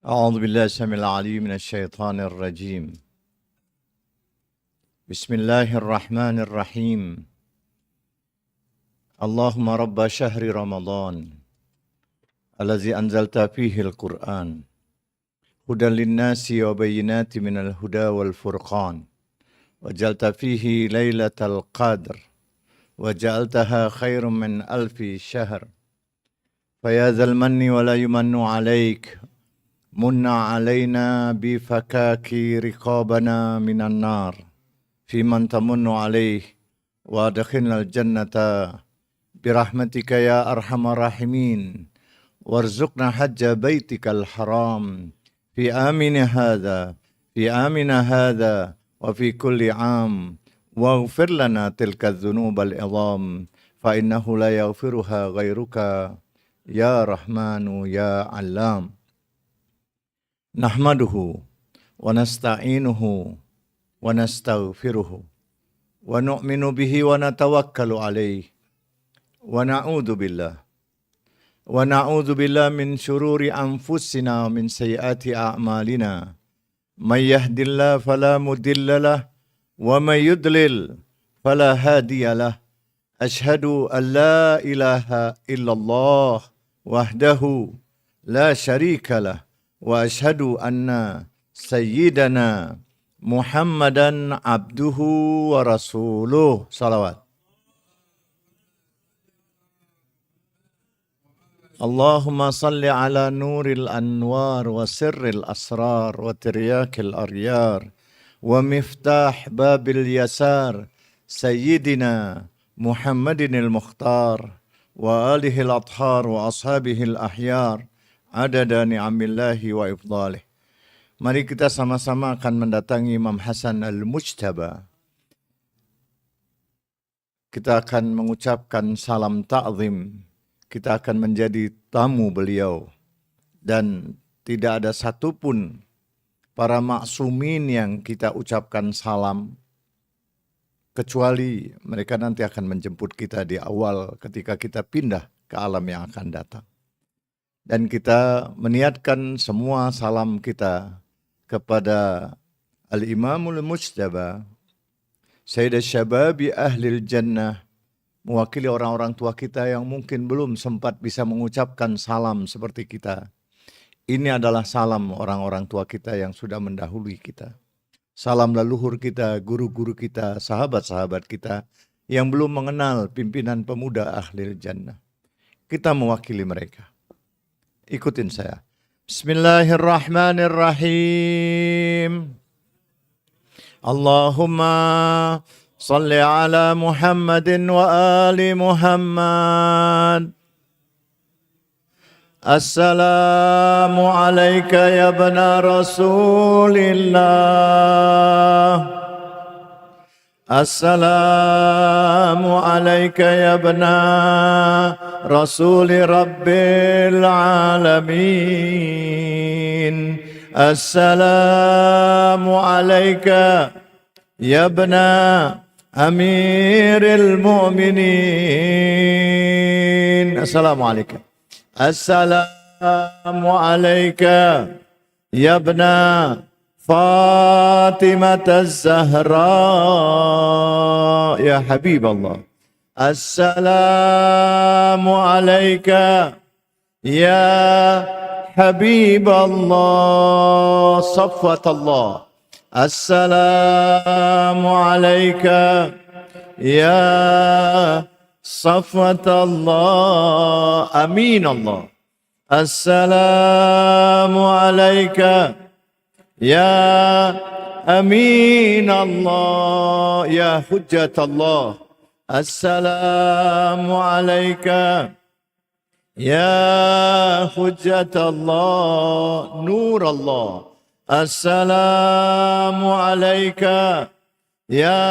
أعوذ بالله السميع العليم من الشيطان الرجيم. بسم الله الرحمن الرحيم. اللهم رب شهر رمضان الذي أنزلت فيه القرآن هدى للناس وبينات من الهدى والفرقان وجعلت فيه ليلة القدر وجعلتها خير من 1000 شهر فيا ذا المن ولا يمن عليك من علينا بفكاك رقابنا من النار في من تمن عليه وادخلنا الجنة برحمتك يا أرحم الراحمين وارزقنا حج بيتك الحرام في آمن هذا وفي كل عام واغفر لنا تلك الذنوب العظام فإنه لا يغفرها غيرك يا رحمن يا علام. Nahmaduhu wa nasta'inuhu wa nastaghfiruhu wa nu'minu bihi wa natawakkalu alayhi wa na'udzu billah min syururi anfusina wa min sayyiati a'malina may yahdihillahu fala mudilla lahu wa may yudlil fala hadiya lahu asyhadu an la ilaha illallah wahdahu la syarika lahu wa asyhadu anna sayyidana Muhammadan abduhu wa rasuluh. Salawat. Allahumma salli ala nuril anwar wa sirril asrar wa tiryakil aryar wa miftah babil yasar sayyidina Muhammadinil mukhtar wa alihil athar wa ashabihil ahyar adada ni'amillahi wa ifdalih. Mari kita sama-sama akan mendatangi Imam Hasan al-Mujtaba. Kita akan mengucapkan salam ta'zim. Kita akan menjadi tamu beliau. Dan tidak ada satupun para maksumin yang kita ucapkan salam. Kecuali mereka nanti akan menjemput kita di awal ketika kita pindah ke alam yang akan datang. Dan kita meniatkan semua salam kita kepada Al-Imamul Mujtaba, Sayyid Syababi Ahlil Jannah, mewakili orang-orang tua kita yang mungkin belum sempat bisa mengucapkan salam seperti kita. Ini adalah salam orang-orang tua kita yang sudah mendahului kita. Salam leluhur kita, guru-guru kita, sahabat-sahabat kita yang belum mengenal pimpinan pemuda Ahlil Jannah. Kita mewakili mereka. Ikutin saya. Bismillahirrahmanirrahim. Allahumma salli ala Muhammadin wa ali Muhammad. Assalamu alayka ya bana Rasulillah. Assalamu alayka ya bana Rasuli Rabbil Alamin. Assalamu alayka ya bana Amiril Mu'minin. Assalamu alayka. Assalamu alayka ya bana Fatimah Az-Zahra ya Habib Allah. Assalamu alayka ya Habib Allah Safwat Allah. Assalamu alayka ya Safwat Allah Amin Allah. Assalamu alayka ya Amin Allah ya Hujjat Allah. Assalamu alayka ya Hujjat Allah Nur Allah. Assalamu alayka ya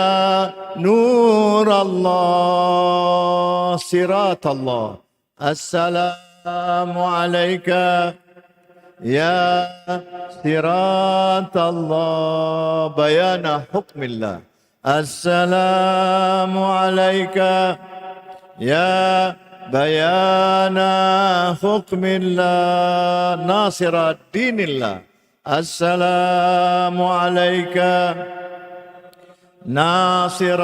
Nur Allah Sirat Allah. Assalamu alayka ya Sirat Allah Bayana Hukmillah. السلام عليك يا بيان حكم الله ناصر دين الله. السلام عليك ناصر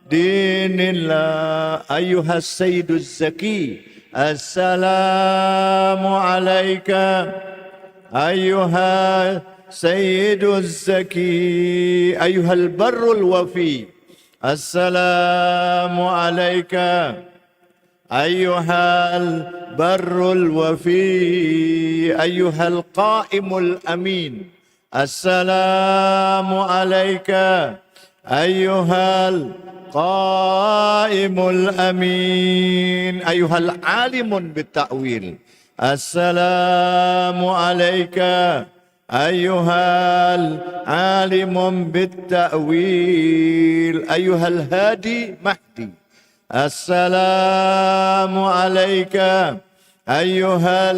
دين الله أيها السيد الزكي. السلام عليك أيها سيد الزكي أيها البر الوفي. السلام عليك أيها البر الوفي أيها القائم الأمين. السلام عليك أيها القائم الأمين أيها العالم بالتأويل. السلام عليك أيها العالم بالتأويل أيها الهادي مهدي. السلام عليك أيها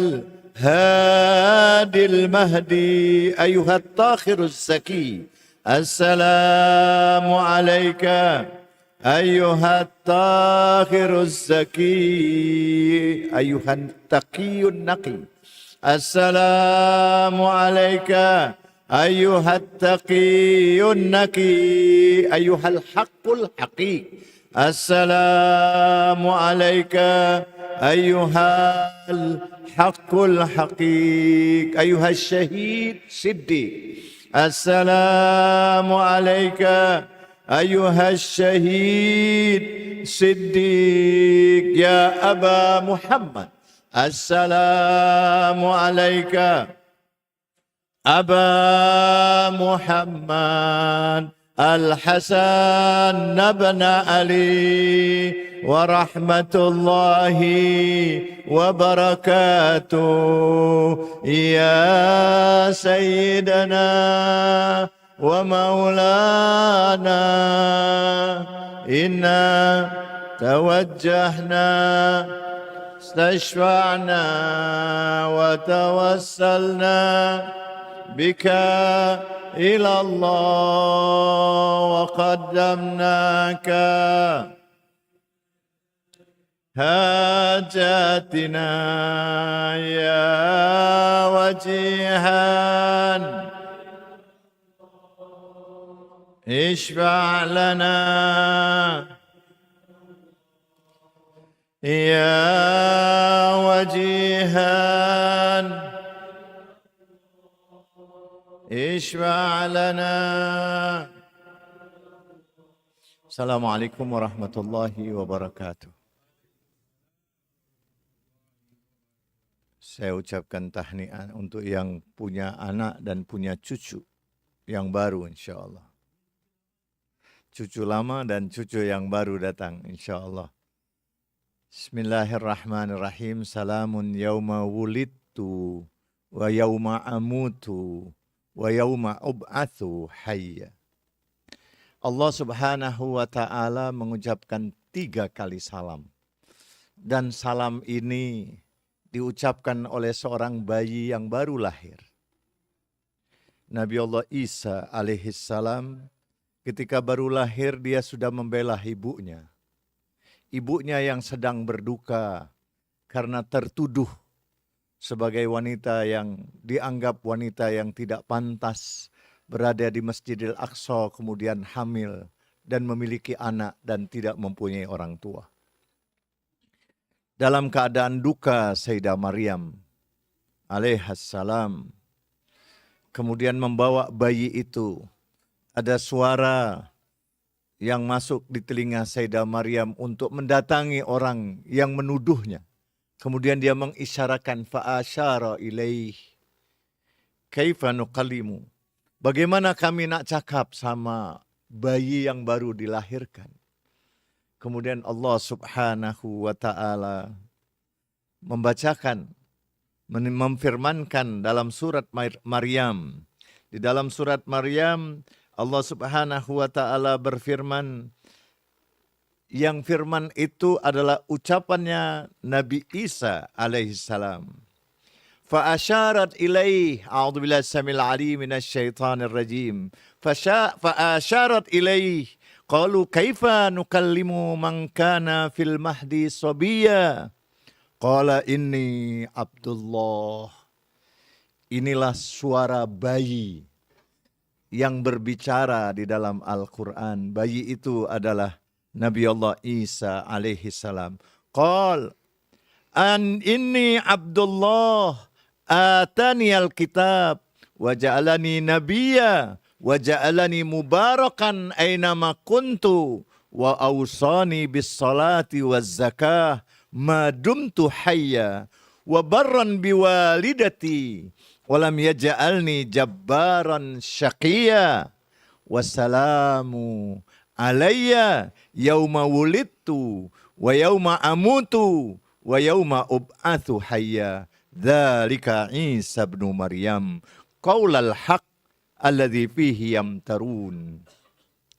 الهادي المهدي أيها الطاهر الزكي. السلام عليك أيها الطاهر الزكي أيها التقي النقي. السلام عليك أيها التقي النقي أيها الحق الحقيق. السلام عليك أيها الحق الحقيق أيها الشهيد صديق. السلام عليك أيها الشهيد صديق يا أبا محمد. السلام عليك أبا محمد الحسن بن علي ورحمة الله وبركاته يا سيدنا ومولانا إنا توجهنا استشفعنا وتوسلنا بك إلى الله وقدمناك حاجاتنا يا وجيها اشفع لنا يا وجيها اشفع لنا. Assalamualaikum warahmatullahi wabarakatuh. Saya ucapkan tahniah untuk yang punya anak dan punya cucu yang baru insyaAllah. Cucu lama dan cucu yang baru datang insyaAllah. Bismillahirrahmanirrahim. Salamun yauma wulidtu wa yauma amutu wa yauma ub'atsu hayya. Allah Subhanahu wa ta'ala mengucapkan 3 kali salam. Dan salam ini diucapkan oleh seorang bayi yang baru lahir. Nabi Allah Isa alaihissalam ketika baru lahir dia sudah membela ibunya. Ibunya yang sedang berduka karena tertuduh sebagai wanita yang dianggap wanita yang tidak pantas berada di Masjidil Aqsa kemudian hamil dan memiliki anak dan tidak mempunyai orang tua. Dalam keadaan duka Sayyidah Maryam alaihissalam kemudian membawa bayi itu. Ada suara yang masuk di telinga Sayyidah Maryam untuk mendatangi orang yang menuduhnya. Kemudian dia mengisyaratkan fa'asyara ilaih. Kaifa nuqallimu. Bagaimana kami nak cakap sama bayi yang baru dilahirkan. Kemudian Allah Subhanahu wa ta'ala membacakan, memfirmankan dalam surat Maryam. Di dalam surat Maryam Allah Subhanahu wa ta'ala berfirman, yang firman itu adalah ucapannya Nabi Isa alaihissalam. Fa'asyarat ilaih, a'udzubillahi samil alim minasyaitanir rajim. Fa'asyarat ilaih, Qalu kaifa nukallimu man kana fil mahdi sabiyya. Qala inni Abdullah. Inilah suara bayi yang berbicara di dalam Al-Quran. Bayi itu adalah Nabi Allah Isa alaihi salam. Qal an inni Abdullah atani al-kitab wa ja'alani nabiyya wa ja'alani mubarakan aynama kuntu wa awsani bis salati waz zakah ma dumtu hayya wa barran biwalidati wa lam yaj'alni jabbaran syaqiyya wassalamu alayya yauma wulidtu wa yauma amutu wa yauma ub'atsu hayya dzalika Isa ibnu Maryam qaulal haq alladzi fihi yamtarun.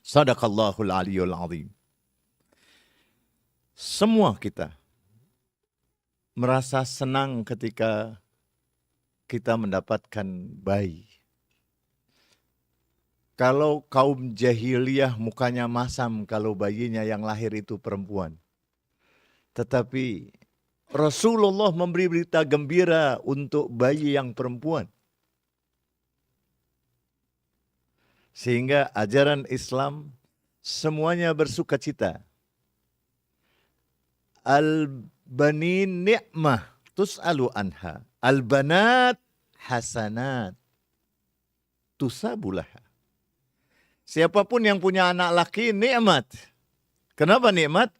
Sadaqallahul aliyyul azim. Semua kita merasa senang ketika kita mendapatkan bayi. Kalau kaum jahiliyah mukanya masam kalau bayinya yang lahir itu perempuan. Tetapi Rasulullah memberi berita gembira untuk bayi yang perempuan. Sehingga ajaran Islam semuanya bersuka cita. Al-banin ni'mah tus'alu anha. Al-banat hasanat tusabulaha. Siapapun yang punya anak laki nikmat. Kenapa nikmat?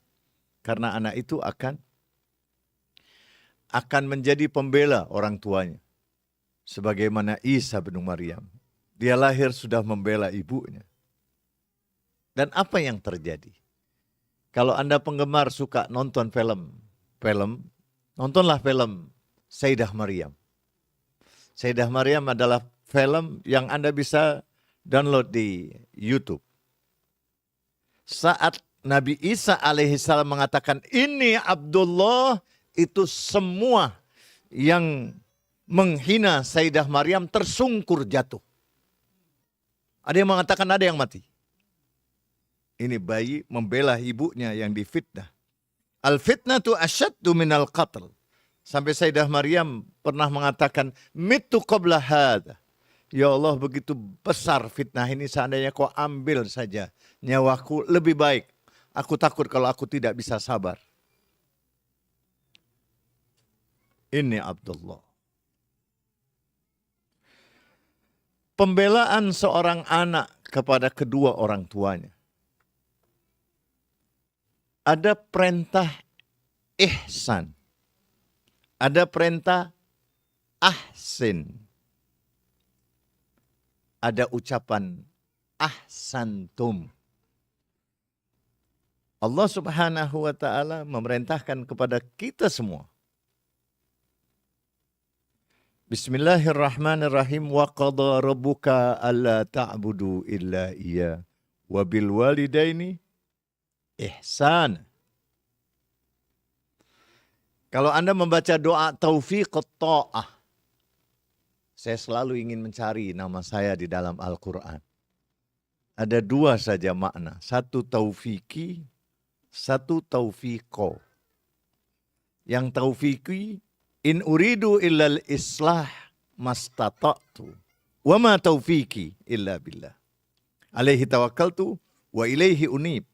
Karena anak itu akan menjadi pembela orang tuanya. Sebagaimana Isa bin Maryam. Dia lahir sudah membela ibunya. Dan apa yang terjadi? Kalau Anda penggemar suka nonton film, nontonlah film Sayyidah Maryam. Sayyidah Maryam adalah film yang Anda bisa download di YouTube. Saat Nabi Isa alaihissalam mengatakan ini Abdullah, itu semua yang menghina Sayyidah Maryam tersungkur jatuh. Ada yang mengatakan ada yang mati. Ini bayi membela ibunya yang difitnah. Al-fitnatu asyaddu minal qatl. Sampai Sayyidah Maryam pernah mengatakan mitu qabla hadha. Ya Allah, begitu besar fitnah ini, seandainya kau ambil saja nyawaku lebih baik. Aku takut kalau aku tidak bisa sabar. Ini Abdullah. Pembelaan seorang anak kepada kedua orang tuanya. Ada perintah ihsan. Ada perintah ahsin. Ada ucapan ahsantum. Allah Subhanahu wa ta'ala memerintahkan kepada kita semua. Bismillahirrahmanirrahim. Wa qadha rabbuka alla ta'budu illa iya. Wa bil walidaini ihsan. Kalau Anda membaca doa taufiq ta'ah, saya selalu ingin mencari nama saya di dalam Al-Quran. Ada dua saja makna. Satu taufiki, satu taufiqo. Yang taufiki, in uridu illal islah mastata'tu. Wa ma taufiki illa billah. Alaihi tawakkaltu wa ilaihi unib.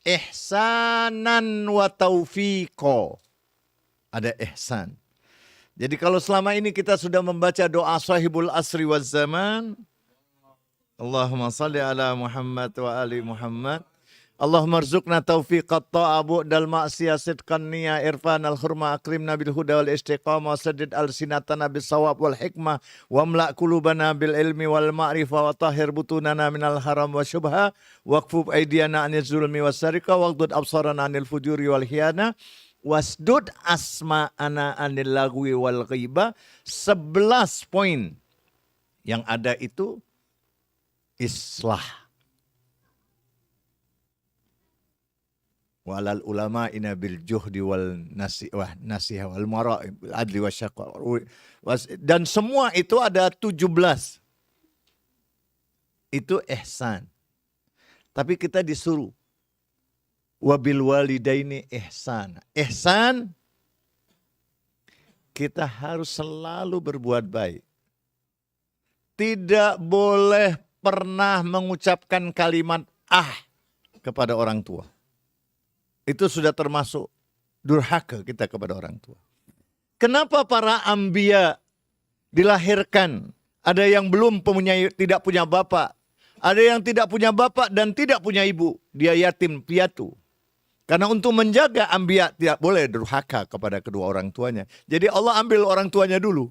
Ihsanan wa taufiqo. Ada ihsan. Jadi kalau selama ini kita sudah membaca doa sahibul asri waz zaman, Allahumma salli ala Muhammad wa ali Muhammad. Allahumma rzuqna taufiqat ta'a bu'dal ma'siyah sidqan niyya irfan al-hurma akrimna bil huda wal istiqamah saddid al-sinatana bis sawab wal hikmah wa amla' qulubana bil ilmi wal ma'rifah wa tahhir butunana minal haram wa syubha waqfub aydiyana anil zulmi was sarika waqdud absarana anil fujuri wal hiyana wasdud asma'ana anil lagwi wal ghibah. 11 poin yang ada itu islah. Walal ulama ina bil juhdi wal nasihah wal mara' bil adli wasyaqqa. Dan semua itu ada 17. Itu ihsan. Tapi kita disuruh wabil walidaini ihsan. Ihsan, kita harus selalu berbuat baik. Tidak boleh pernah mengucapkan kalimat kepada orang tua. Itu sudah termasuk durhaka kita kepada orang tua. Kenapa para anbiya dilahirkan? Ada yang tidak punya bapak. Ada yang tidak punya bapak dan tidak punya ibu. Dia yatim piatu. Karena untuk menjaga anbiya tidak boleh durhaka kepada kedua orang tuanya. Jadi Allah ambil orang tuanya dulu.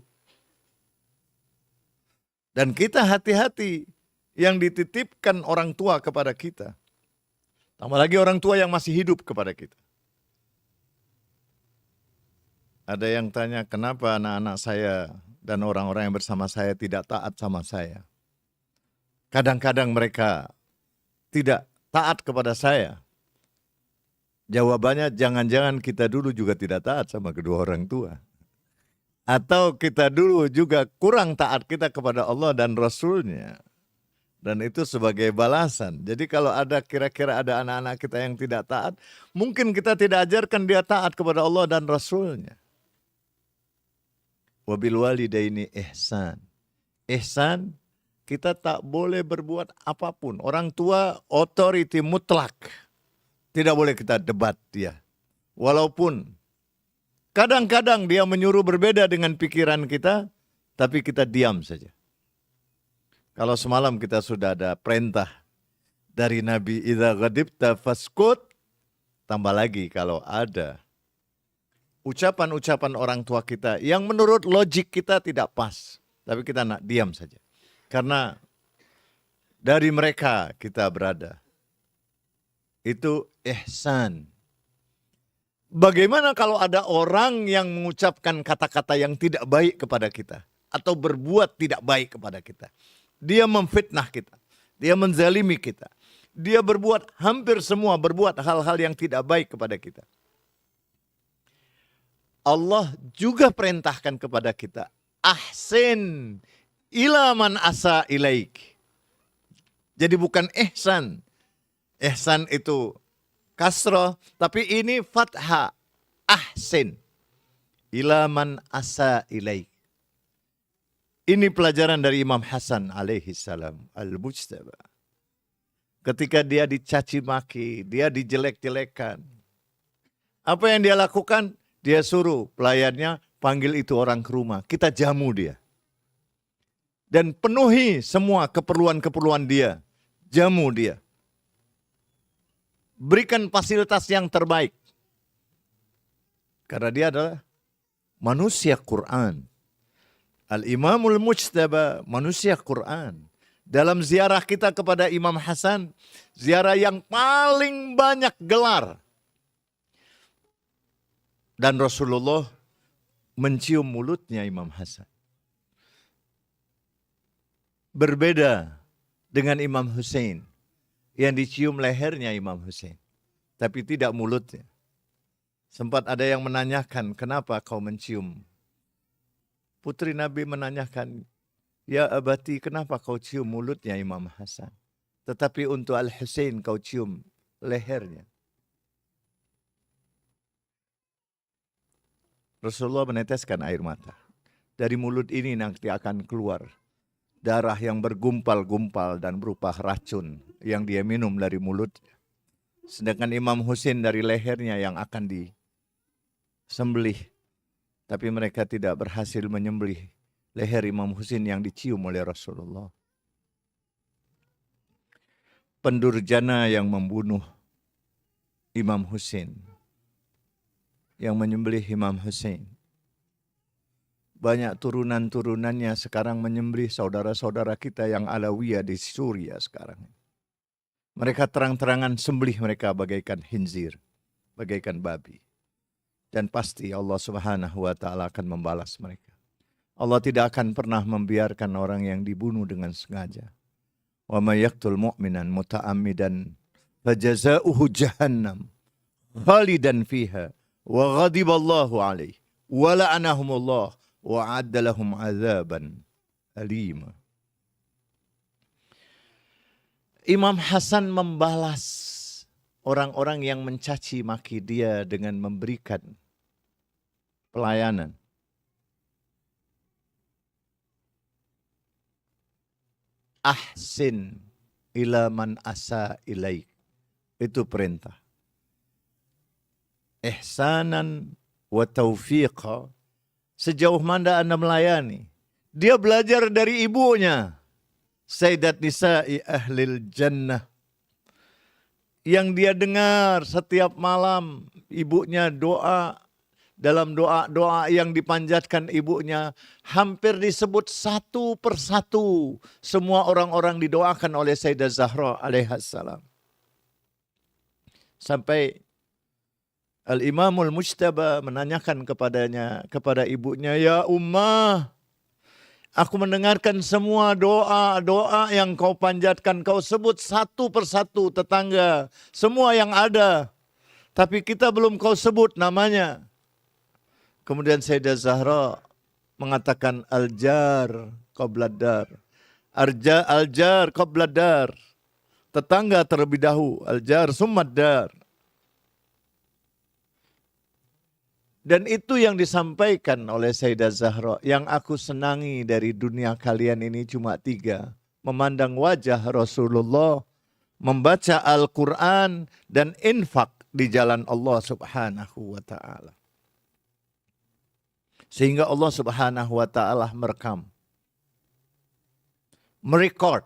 Dan kita hati-hati yang dititipkan orang tua kepada kita. Tambah lagi orang tua yang masih hidup kepada kita. Ada yang tanya, kenapa anak-anak saya dan orang-orang yang bersama saya tidak taat sama saya? Kadang-kadang mereka tidak taat kepada saya. Jawabannya, jangan-jangan kita dulu juga tidak taat sama kedua orang tua. Atau kita dulu juga kurang taat kita kepada Allah dan Rasul-Nya. Dan itu sebagai balasan. Jadi kalau kira-kira ada anak-anak kita yang tidak taat, mungkin kita tidak ajarkan dia taat kepada Allah dan Rasul-Nya. Wabil walidaini ihsan. Ihsan, kita tak boleh berbuat apapun. Orang tua otoriti mutlak. Tidak boleh kita debat dia. Walaupun kadang-kadang dia menyuruh berbeda dengan pikiran kita, tapi kita diam saja. Kalau semalam kita sudah ada perintah dari Nabi, idza ghadibta faskut, tambah lagi kalau ada ucapan-ucapan orang tua kita yang menurut logik kita tidak pas. Tapi kita nak diam saja. Karena dari mereka kita berada. Itu ihsan. Bagaimana kalau ada orang yang mengucapkan kata-kata yang tidak baik kepada kita. Atau berbuat tidak baik kepada kita. Dia memfitnah kita. Dia menzalimi kita. Dia hampir semua berbuat hal-hal yang tidak baik kepada kita. Allah juga perintahkan kepada kita, ahsin ila man asa ilaik. Jadi bukan ihsan. Ihsan itu kasrah, tapi ini fathah. Ahsin ila man asa ilaik. Ini pelajaran dari Imam Hasan alaihi salam al-Mujtaba. Ketika dia dicaci maki, dia dijelek-jelekan. Apa yang dia lakukan? Dia suruh pelayannya panggil itu orang ke rumah. Kita jamu dia. Dan penuhi semua keperluan-keperluan dia. Jamu dia. Berikan fasilitas yang terbaik. Karena dia adalah manusia Quran. Al-Imamul Mujtaba, manusia Quran. Dalam ziarah kita kepada Imam Hasan, ziarah yang paling banyak gelar. Dan Rasulullah mencium mulutnya Imam Hasan. Berbeda dengan Imam Hussein. Yang dicium lehernya Imam Hussein. Tapi tidak mulutnya. Sempat ada yang menanyakan, kenapa kau mencium? Putri Nabi menanyakan, ya abati, kenapa kau cium mulutnya Imam Hasan? Tetapi untuk Al-Husain kau cium lehernya. Rasulullah meneteskan air mata. Dari mulut ini nanti akan keluar darah yang bergumpal-gumpal dan berupa racun yang dia minum dari mulutnya. Sedangkan Imam Husain dari lehernya yang akan disembelih. Tapi mereka tidak berhasil menyembelih leher Imam Husain yang dicium oleh Rasulullah. Pendurjana yang membunuh Imam Husain, yang menyembelih Imam Husain. Banyak turunan-turunannya sekarang menyembelih saudara-saudara kita yang Alawiyah di Suriah sekarang. Mereka terang-terangan sembelih mereka bagaikan khinzir, bagaikan babi. Dan pasti Allah Subhanahu wa ta'ala akan membalas mereka. Allah tidak akan pernah membiarkan orang yang dibunuh dengan sengaja. Wa may yaqtul mu'minan muta'ammidan fajaza'uhu jahannam khalidan fiha wa ghadiballahu alaihi wa la'anahumullah wa adda lahum azaban alima. Imam Hasan membalas orang-orang yang mencaci maki dia dengan memberikan pelayanan. Ahsin ila man asa ilaik. Itu perintah. Ihsanan wa taufiqa. Sejauh mana Anda melayani. Dia belajar dari ibunya. Sayyidat Nisa'i Ahlil Jannah. Yang dia dengar setiap malam ibunya doa. Dalam doa-doa yang dipanjatkan ibunya hampir disebut satu persatu. Semua orang-orang didoakan oleh Sayyidah Zahra alaihassalam. Sampai Al-Imamul Mujtaba menanyakan kepada ibunya, "Ya Ummah, aku mendengarkan semua doa-doa yang kau panjatkan, kau sebut satu persatu tetangga, semua yang ada. Tapi kita belum kau sebut namanya." Kemudian Sayyidah Zahra mengatakan al-jar qabladar. Al-jar qabladar. Tetangga terlebih dahulu. Al-jar summaddar. Dan itu yang disampaikan oleh Sayyidah Zahra. Yang aku senangi dari dunia kalian ini cuma 3. Memandang wajah Rasulullah. Membaca Al-Quran. Dan infak di jalan Allah subhanahu wa ta'ala. Sehingga Allah subhanahu wa ta'ala merekod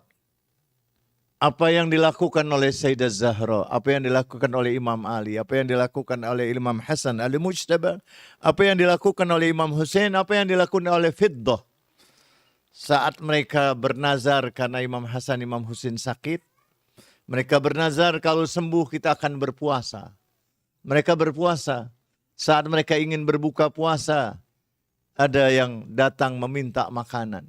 apa yang dilakukan oleh Sayyidah Zahra, apa yang dilakukan oleh Imam Ali, apa yang dilakukan oleh Imam Hasan al-Mujtaba, apa yang dilakukan oleh Imam Hussein, apa yang dilakukan oleh Fiddah. Saat mereka bernazar karena Imam Hasan, Imam Hussein sakit, mereka bernazar kalau sembuh kita akan berpuasa. Mereka berpuasa. Saat mereka ingin berbuka puasa, ada yang datang meminta makanan.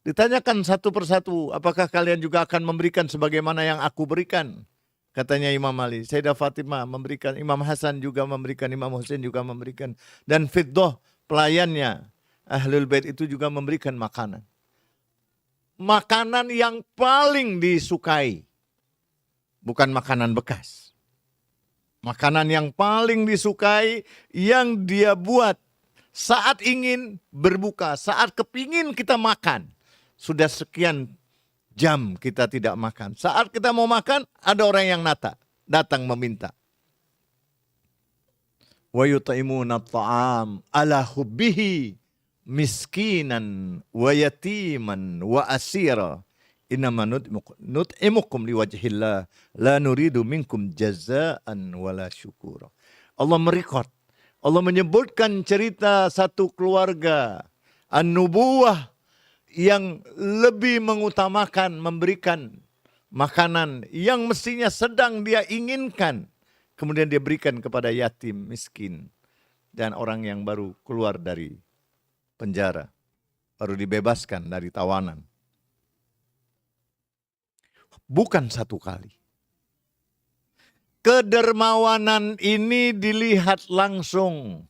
Ditanyakan satu persatu, apakah kalian juga akan memberikan sebagaimana yang aku berikan? Katanya Imam Ali, Sayyidah Fatimah memberikan, Imam Hasan juga memberikan, Imam Hussein juga memberikan. Dan Fiddah, pelayannya, Ahlul Bait itu juga memberikan makanan. Makanan yang paling disukai, bukan makanan bekas. Makanan yang paling disukai, yang dia buat saat ingin berbuka, saat kepingin kita makan. Sudah sekian jam kita tidak makan. Saat kita mau makan, ada orang yang datang meminta. Wa yut'imuna at'am ala hubbihi miskinan wa yatiman wa asira. Innama nut'imukum liwajhillah la nuridu minkum jazaan wala syukura. Allah merekod. Allah menyebutkan cerita satu keluarga an-nubuwah yang lebih mengutamakan memberikan makanan yang mestinya sedang dia inginkan. Kemudian dia berikan kepada yatim, miskin, dan orang yang baru keluar dari penjara, baru dibebaskan dari tawanan. Bukan satu kali. Kedermawanan ini dilihat langsung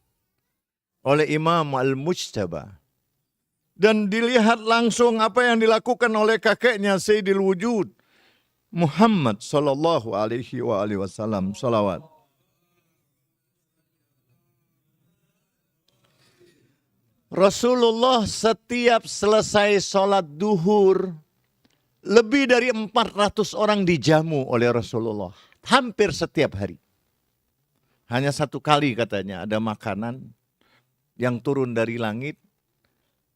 oleh Imam Al-Mujtaba. Dan dilihat langsung apa yang dilakukan oleh kakeknya Sayyidil Wujud. Muhammad sallallahu alaihi wasallam. Salawat. Rasulullah setiap selesai sholat duhur, lebih dari 400 orang dijamu oleh Rasulullah. Hampir setiap hari. Hanya satu kali katanya ada makanan yang turun dari langit.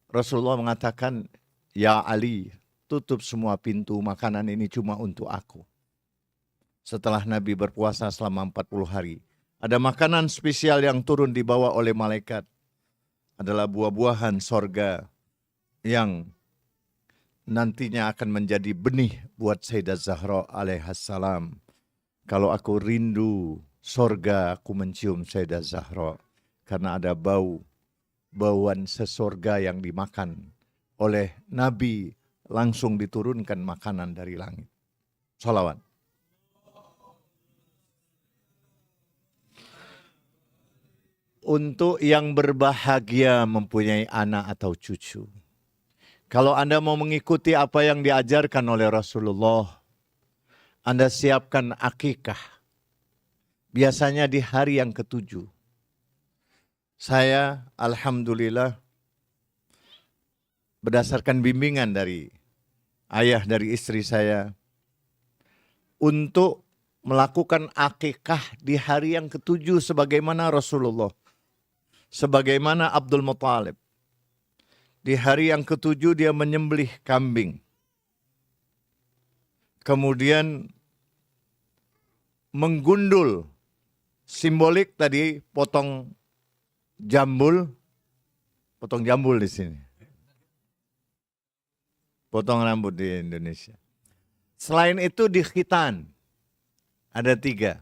Rasulullah mengatakan, "Ya Ali, tutup semua pintu, makanan ini cuma untuk aku." Setelah Nabi berpuasa selama 40 hari. Ada makanan spesial yang turun dibawa oleh malaikat. Adalah buah-buahan sorga yang nantinya akan menjadi benih buat Sayyidah Zahra alaihassalam. Kalau aku rindu sorga, aku mencium Sayyidah Zahra. Karena ada bauan sesorga yang dimakan oleh Nabi. Langsung diturunkan makanan dari langit. Shalawat. Untuk yang berbahagia mempunyai anak atau cucu. Kalau Anda mau mengikuti apa yang diajarkan oleh Rasulullah, Anda siapkan akikah. Biasanya di hari yang ke-7. Saya alhamdulillah berdasarkan bimbingan dari ayah dari istri saya untuk melakukan akikah di hari yang ke-7 sebagaimana Rasulullah, sebagaimana Abdul Muthalib. Di hari yang ke-7 dia menyembelih kambing. Kemudian menggundul, simbolik tadi potong jambul di sini. Potong rambut di Indonesia. Selain itu di khitan, ada 3.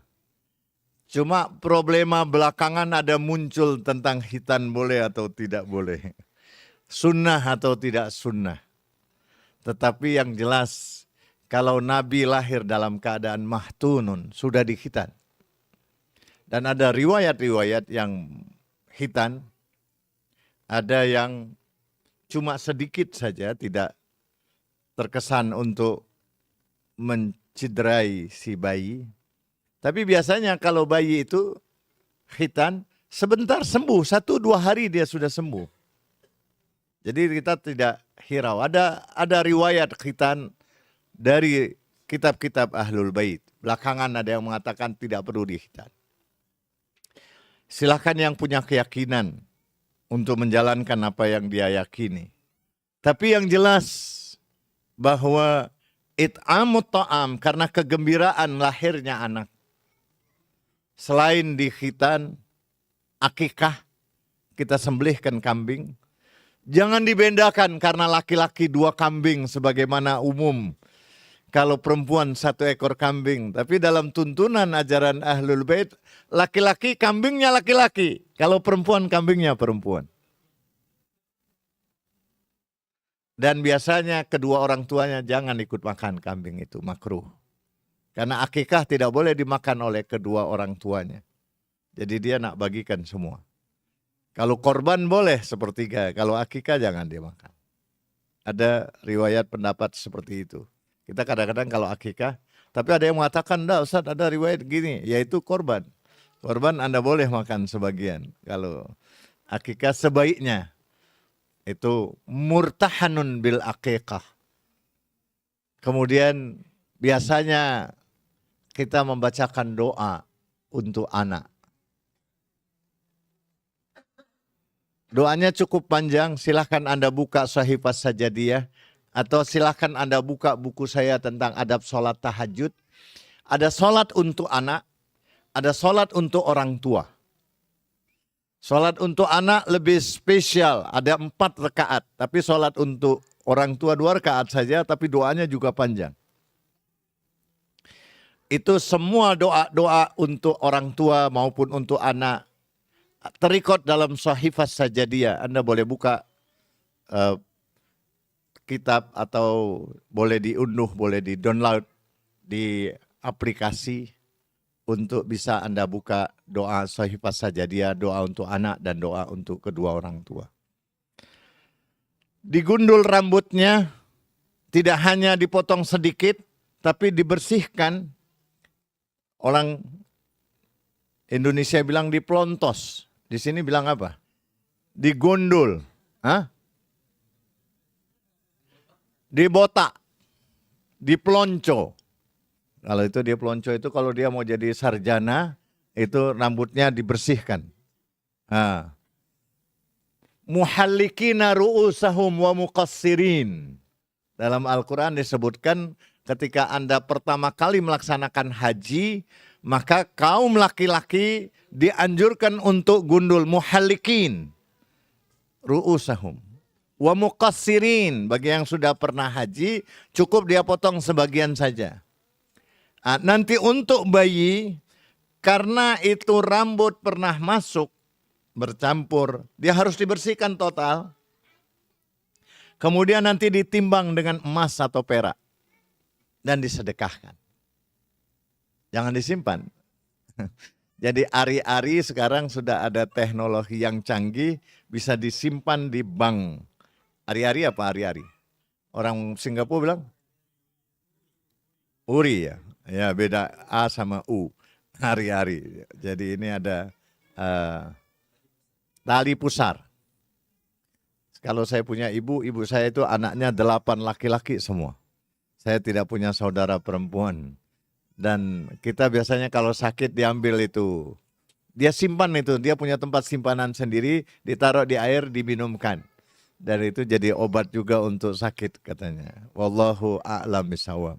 Cuma problema belakangan ada muncul tentang khitan boleh atau tidak boleh. Sunnah atau tidak sunnah. Tetapi yang jelas, kalau Nabi lahir dalam keadaan mahtunun, sudah dikhitan. Dan ada riwayat-riwayat yang khitan, ada yang cuma sedikit saja, tidak terkesan untuk mencederai si bayi. Tapi biasanya kalau bayi itu khitan, sebentar sembuh, 1-2 hari dia sudah sembuh. Jadi kita tidak hirau. Ada riwayat khitan dari kitab-kitab Ahlul Bait. Belakangan ada yang mengatakan tidak perlu dikhitan. Silakan yang punya keyakinan untuk menjalankan apa yang dia yakini. Tapi yang jelas bahwa it'amut ta'am, karena kegembiraan lahirnya anak. Selain di khitan, akikah, kita sembelihkan kambing. Jangan dibedakan karena laki-laki 2 kambing sebagaimana umum. Kalau perempuan 1 ekor kambing. Tapi dalam tuntunan ajaran Ahlul Bait, laki-laki kambingnya laki-laki. Kalau perempuan kambingnya perempuan. Dan biasanya kedua orang tuanya jangan ikut makan kambing itu, makruh. Karena akikah tidak boleh dimakan oleh kedua orang tuanya. Jadi dia nak bagikan semua. Kalau korban boleh sepertiga, kalau akikah jangan dimakan. Ada riwayat pendapat seperti itu. Kita kadang-kadang kalau akikah, tapi ada yang mengatakan, enggak Ustaz, ada riwayat gini, yaitu korban. Korban Anda boleh makan sebagian. Kalau akikah sebaiknya, itu murtahanun bil akikah. Kemudian biasanya kita membacakan doa untuk anak. Doanya cukup panjang, silahkan Anda buka Shahifah Sajadiyah, atau silahkan Anda buka buku saya tentang adab sholat tahajud. Ada sholat untuk anak, ada sholat untuk orang tua. Sholat untuk anak lebih spesial, ada 4 rakaat. Tapi sholat untuk orang tua 2 rakaat saja, tapi doanya juga panjang. Itu semua doa-doa untuk orang tua maupun untuk anak terikot dalam Shahifah Sajadiyah. Anda boleh buka kitab atau boleh diunduh, boleh di-download di aplikasi untuk bisa Anda buka doa Shahifah Sajadiyah, doa untuk anak dan doa untuk kedua orang tua. Digundul rambutnya, tidak hanya dipotong sedikit, tapi dibersihkan. Orang Indonesia bilang diplontos. Di sini bilang apa? Digundul. Hah? Dibotak. Diplonco. Kalau itu dia pelonco itu kalau dia mau jadi sarjana, itu rambutnya dibersihkan. Muhallikina ru'usahum wa muqassirin. Dalam Al-Quran disebutkan ketika Anda pertama kali melaksanakan haji, maka kaum laki-laki dianjurkan untuk gundul, muhallikin ru'usahum wa muqassirin. Bagi yang sudah pernah haji, cukup dia potong sebagian saja. Nanti untuk bayi, karena itu rambut pernah masuk, bercampur, dia harus dibersihkan total. Kemudian nanti ditimbang dengan emas atau perak dan disedekahkan. Jangan disimpan. Jadi ari-ari sekarang sudah ada teknologi yang canggih, bisa disimpan di bank. Ari-ari apa ari-ari? Orang Singapura bilang uri ya. Ya, beda A sama U. Hari-hari. Jadi ini ada tali pusar. Kalau saya punya ibu saya itu anaknya 8 laki-laki semua. Saya tidak punya saudara perempuan. Dan kita biasanya kalau sakit diambil itu. Dia simpan itu, dia punya tempat simpanan sendiri, ditaruh di air, diminumkan. Dari itu jadi obat juga untuk sakit katanya. Wallahu a'lam bishawab.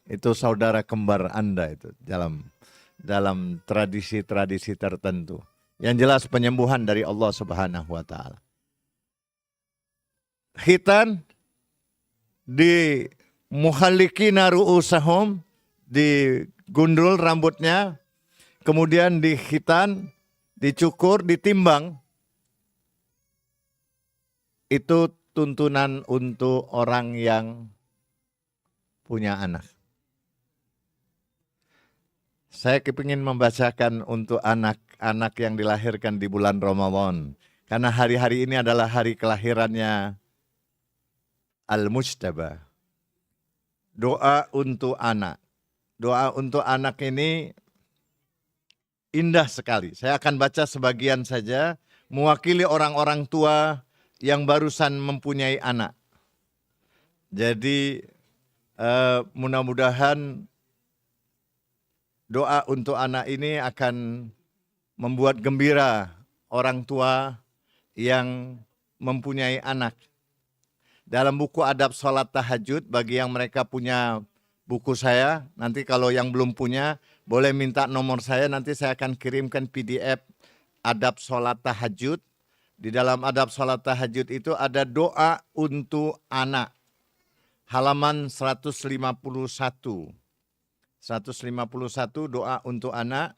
Itu saudara kembar Anda itu dalam tradisi-tradisi tertentu. Yang jelas penyembuhan dari Allah Subhanahu wa taala. Khitan di muhallikina ru'usahum, digundul rambutnya, kemudian dikhitan, dicukur, ditimbang. Itu tuntunan untuk orang yang punya anak. Saya kepingin membacakan untuk anak-anak yang dilahirkan di bulan Ramadan. Karena hari-hari ini adalah hari kelahirannya Al-Mujtaba. Doa untuk anak. Doa untuk anak ini indah sekali. Saya akan baca sebagian saja, mewakili orang-orang tua yang barusan mempunyai anak. Jadi mudah-mudahan doa untuk anak ini akan membuat gembira orang tua yang mempunyai anak. Dalam buku Adab Sholat Tahajud, bagi yang mereka punya buku saya, nanti kalau yang belum punya, boleh minta nomor saya, nanti saya akan kirimkan PDF Adab Sholat Tahajud. Di dalam Adab Sholat Tahajud itu ada doa untuk anak. Halaman 151. 151 doa untuk anak.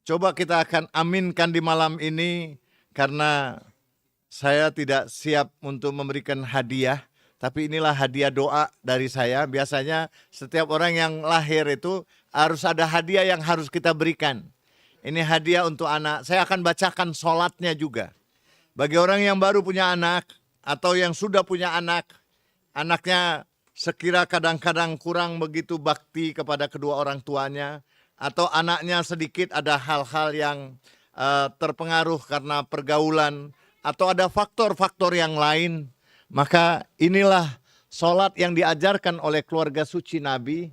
Coba kita akan aminkan di malam ini, karena saya tidak siap untuk memberikan hadiah, tapi inilah hadiah doa dari saya. Biasanya setiap orang yang lahir itu harus ada hadiah yang harus kita berikan. Ini hadiah untuk anak. Saya akan bacakan sholatnya juga. Bagi orang yang baru punya anak atau yang sudah punya anak, anaknya sekira kadang-kadang kurang begitu bakti kepada kedua orang tuanya, atau anaknya sedikit ada hal-hal yang terpengaruh karena pergaulan, atau ada faktor-faktor yang lain, maka inilah sholat yang diajarkan oleh keluarga suci Nabi.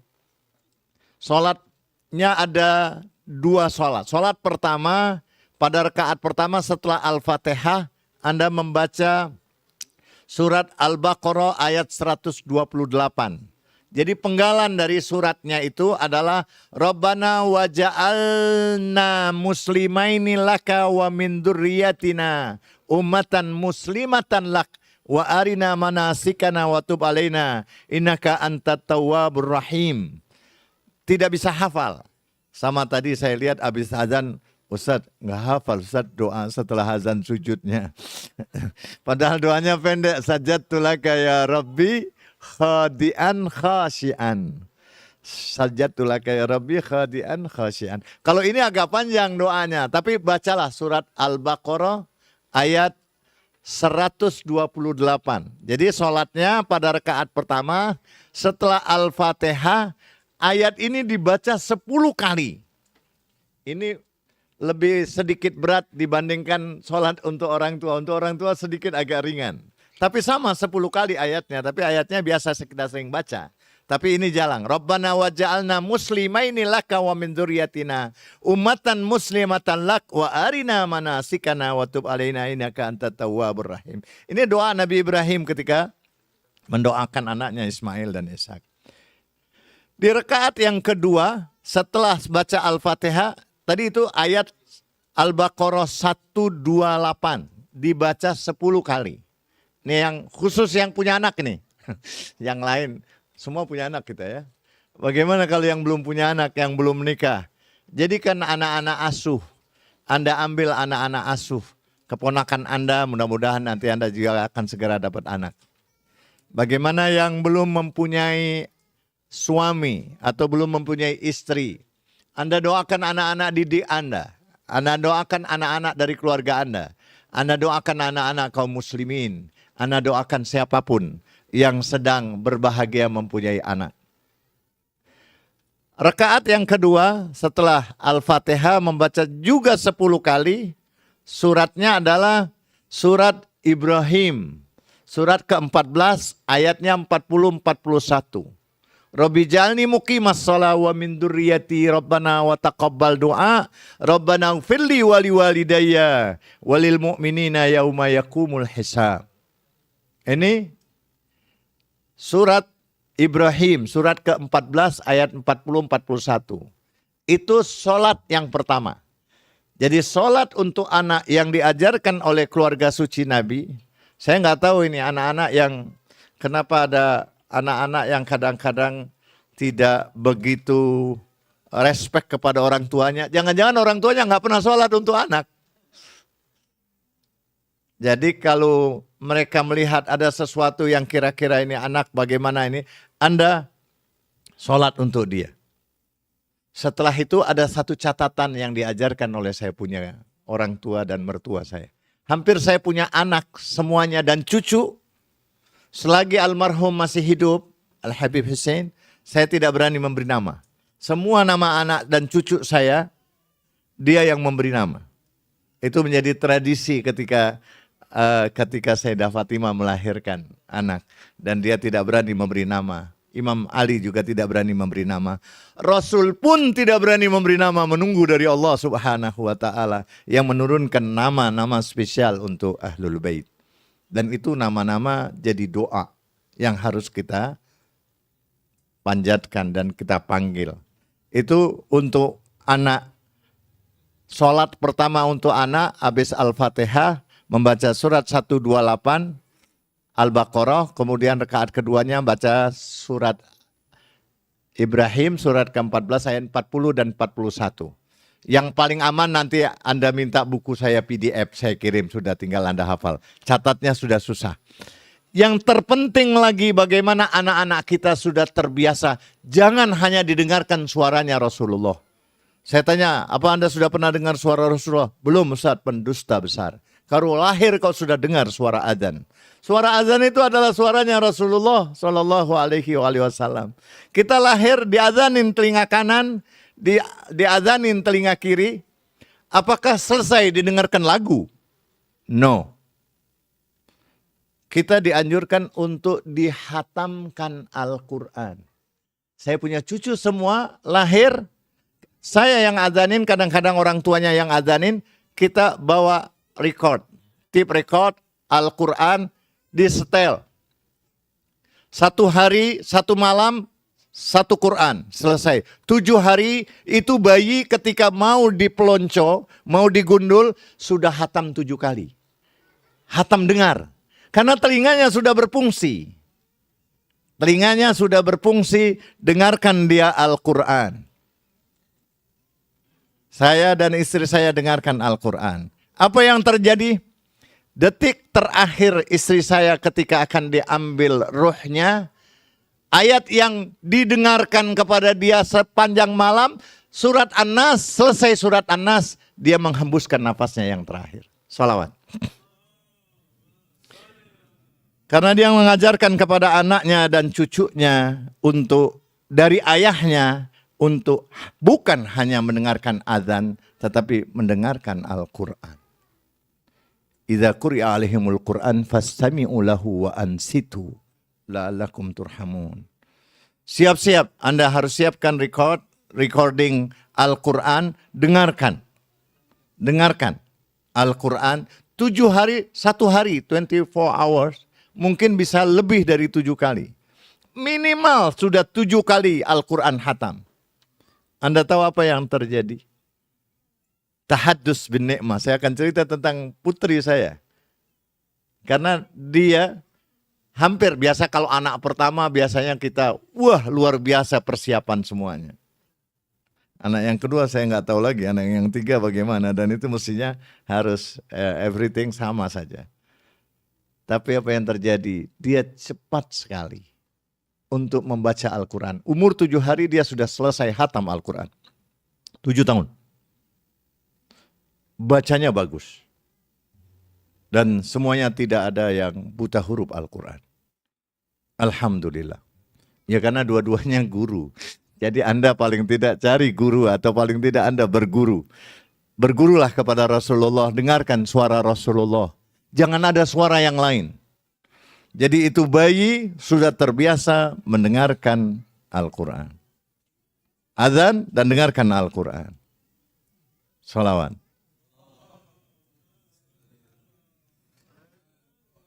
Sholatnya ada 2 sholat. Sholat pertama, pada rakaat pertama setelah Al-Fatihah, Anda membaca surat Al-Baqarah ayat 128. Jadi penggalan dari suratnya itu adalah Rabbana waja'alna muslimaini laka wa min dzurriyyatina ummatan muslimatan lak wa arina manasikana wa tub alaina innaka antat tawwabur rahim. Tidak bisa hafal. Sama tadi saya lihat habis azan, Ustadz nggak hafal Ustadz doa setelah azan sujudnya. Padahal doanya pendek. Sajadtu laka ya Rabbi khadi'an khasyi'an. Sajadtu laka ya Rabbi khadi'an khasyi'an. Kalau ini agak panjang doanya, tapi bacalah surat Al-Baqarah ayat 128. Jadi sholatnya pada rakaat pertama setelah Al-Fatihah, ayat ini dibaca 10 kali. Ini lebih sedikit berat dibandingkan sholat untuk orang tua. Untuk orang tua sedikit agak ringan. Tapi sama 10 kali ayatnya. Tapi ayatnya biasa kita sering baca. Tapi ini jalan. Rabbana waja'alna muslimaini laka wa min dzurriyyatina ummatan muslimatan lak wa arina manasikana wa tub alaina innaka antat tawwabur rahim. Ini doa Nabi Ibrahim ketika mendoakan anaknya Ismail dan Ishak. Di rakaat yang kedua setelah baca Al-Fatihah, tadi itu ayat Al-Baqarah 128 dibaca 10 kali. Ini yang khusus yang punya anak nih. Yang lain semua punya anak kita ya. Bagaimana kalau yang belum punya anak, yang belum menikah? Jadikan anak-anak asuh. Anda ambil anak-anak asuh. Keponakan Anda, mudah-mudahan nanti Anda juga akan segera dapat anak. Bagaimana yang belum mempunyai suami atau belum mempunyai istri? Anda doakan anak-anak didik Anda. Anda doakan anak-anak dari keluarga Anda. Anda doakan anak-anak kaum muslimin. Anda doakan siapapun yang sedang berbahagia mempunyai anak. Rakaat yang kedua setelah Al-Fatihah membaca juga 10 kali. Suratnya adalah surat Ibrahim. Surat ke-14 ayatnya 40-41. Rabbi jalni muqimas shalah wa min dzurriyyati rabbana wa taqabbal du'a rabbana ighfirli wa liwalidayya walil mu'minina yauma yaqumul hisab. Ini surat Ibrahim, surat ke-14 ayat 40-41. Itu sholat yang pertama. Jadi sholat untuk anak yang diajarkan oleh keluarga suci Nabi. Saya nggak tahu ini anak-anak yang, kenapa ada anak-anak yang kadang-kadang tidak begitu respect kepada orang tuanya. Jangan-jangan orang tuanya nggak pernah sholat untuk anak. Jadi kalau mereka melihat ada sesuatu yang kira-kira ini anak bagaimana ini, Anda sholat untuk dia. Setelah itu ada satu catatan yang diajarkan oleh saya punya orang tua dan mertua saya. Hampir saya punya anak semuanya dan cucu. Selagi almarhum masih hidup, Al-Habib Hussein, saya tidak berani memberi nama. Semua nama anak dan cucu saya, dia yang memberi nama. Itu menjadi tradisi ketika Sayyidah Fatimah melahirkan anak. Dan dia tidak berani memberi nama. Imam Ali juga tidak berani memberi nama. Rasul pun tidak berani memberi nama, menunggu dari Allah Subhanahu wa Ta'ala yang menurunkan nama-nama spesial untuk Ahlul Bait. Dan itu nama-nama jadi doa yang harus kita panjatkan dan kita panggil. Itu untuk anak. Sholat pertama untuk anak, habis Al-Fatihah, membaca surat 128, Al-Baqarah, kemudian rakaat keduanya baca surat Ibrahim, surat ke-14 ayat 40 dan 41. Yang paling aman nanti Anda minta buku saya PDF, saya kirim, sudah tinggal Anda hafal. Catatnya sudah susah. Yang terpenting lagi bagaimana anak-anak kita sudah terbiasa. Jangan hanya didengarkan suaranya Rasulullah. Saya tanya, apa Anda sudah pernah dengar suara Rasulullah? Belum Ustaz, pendusta besar. Kalau lahir kau sudah dengar suara adzan. Suara adzan itu adalah suaranya Rasulullah Shallallahu Alaihi Wasallam. Kita lahir diadzanin telinga kanan, diadzanin telinga kiri. Apakah selesai didengarkan lagu? No. Kita dianjurkan untuk dihatamkan Al-Quran. Saya punya cucu semua lahir, saya yang adzanin, kadang-kadang orang tuanya yang adzanin, kita bawa record, tip record Al-Quran di setel. 1 hari, 1 malam, 1 Quran, selesai. 7 hari itu bayi ketika mau dipelonco, mau digundul, sudah hatam 7 kali. Hatam dengar. Karena telinganya sudah berfungsi. Telinganya sudah berfungsi, dengarkan dia Al-Quran. Saya dan istri saya dengarkan Al-Quran. Apa yang terjadi? Detik terakhir istri saya ketika akan diambil ruhnya, ayat yang didengarkan kepada dia sepanjang malam, surat An-Nas, selesai surat An-Nas, dia menghembuskan nafasnya yang terakhir. Shalawat. Karena dia mengajarkan kepada anaknya dan cucunya untuk dari ayahnya untuk bukan hanya mendengarkan azan tetapi mendengarkan Al-Quran. Idza quri'a alaihimul Qur'an fastami'u lahu wa ansitu la'allakum turhamun. Siap-siap, Anda harus siapkan recording Al-Quran, dengarkan Al-Quran 7 hari, 1 hari, 24 hours. Mungkin bisa lebih dari 7 kali. Minimal sudah 7 kali Al-Quran hatam. Anda tahu apa yang terjadi? Tahaddus bin ni'mah. Saya akan cerita tentang putri saya. Karena dia hampir biasa kalau anak pertama biasanya kita, wah luar biasa persiapan semuanya. Anak yang kedua saya nggak tahu lagi, anak yang 3 bagaimana. Dan itu mestinya harus everything sama saja. Tapi apa yang terjadi? Dia cepat sekali untuk membaca Al-Quran. Umur 7 hari dia sudah selesai hatam Al-Quran. 7 tahun. Bacanya bagus. Dan semuanya tidak ada yang buta huruf Al-Quran. Alhamdulillah. Ya karena dua-duanya guru. Jadi Anda paling tidak cari guru atau paling tidak Anda berguru. Bergurulah kepada Rasulullah, dengarkan suara Rasulullah. Jangan ada suara yang lain. Jadi itu bayi sudah terbiasa mendengarkan Al-Quran. Azan dan dengarkan Al-Quran. Shalawat.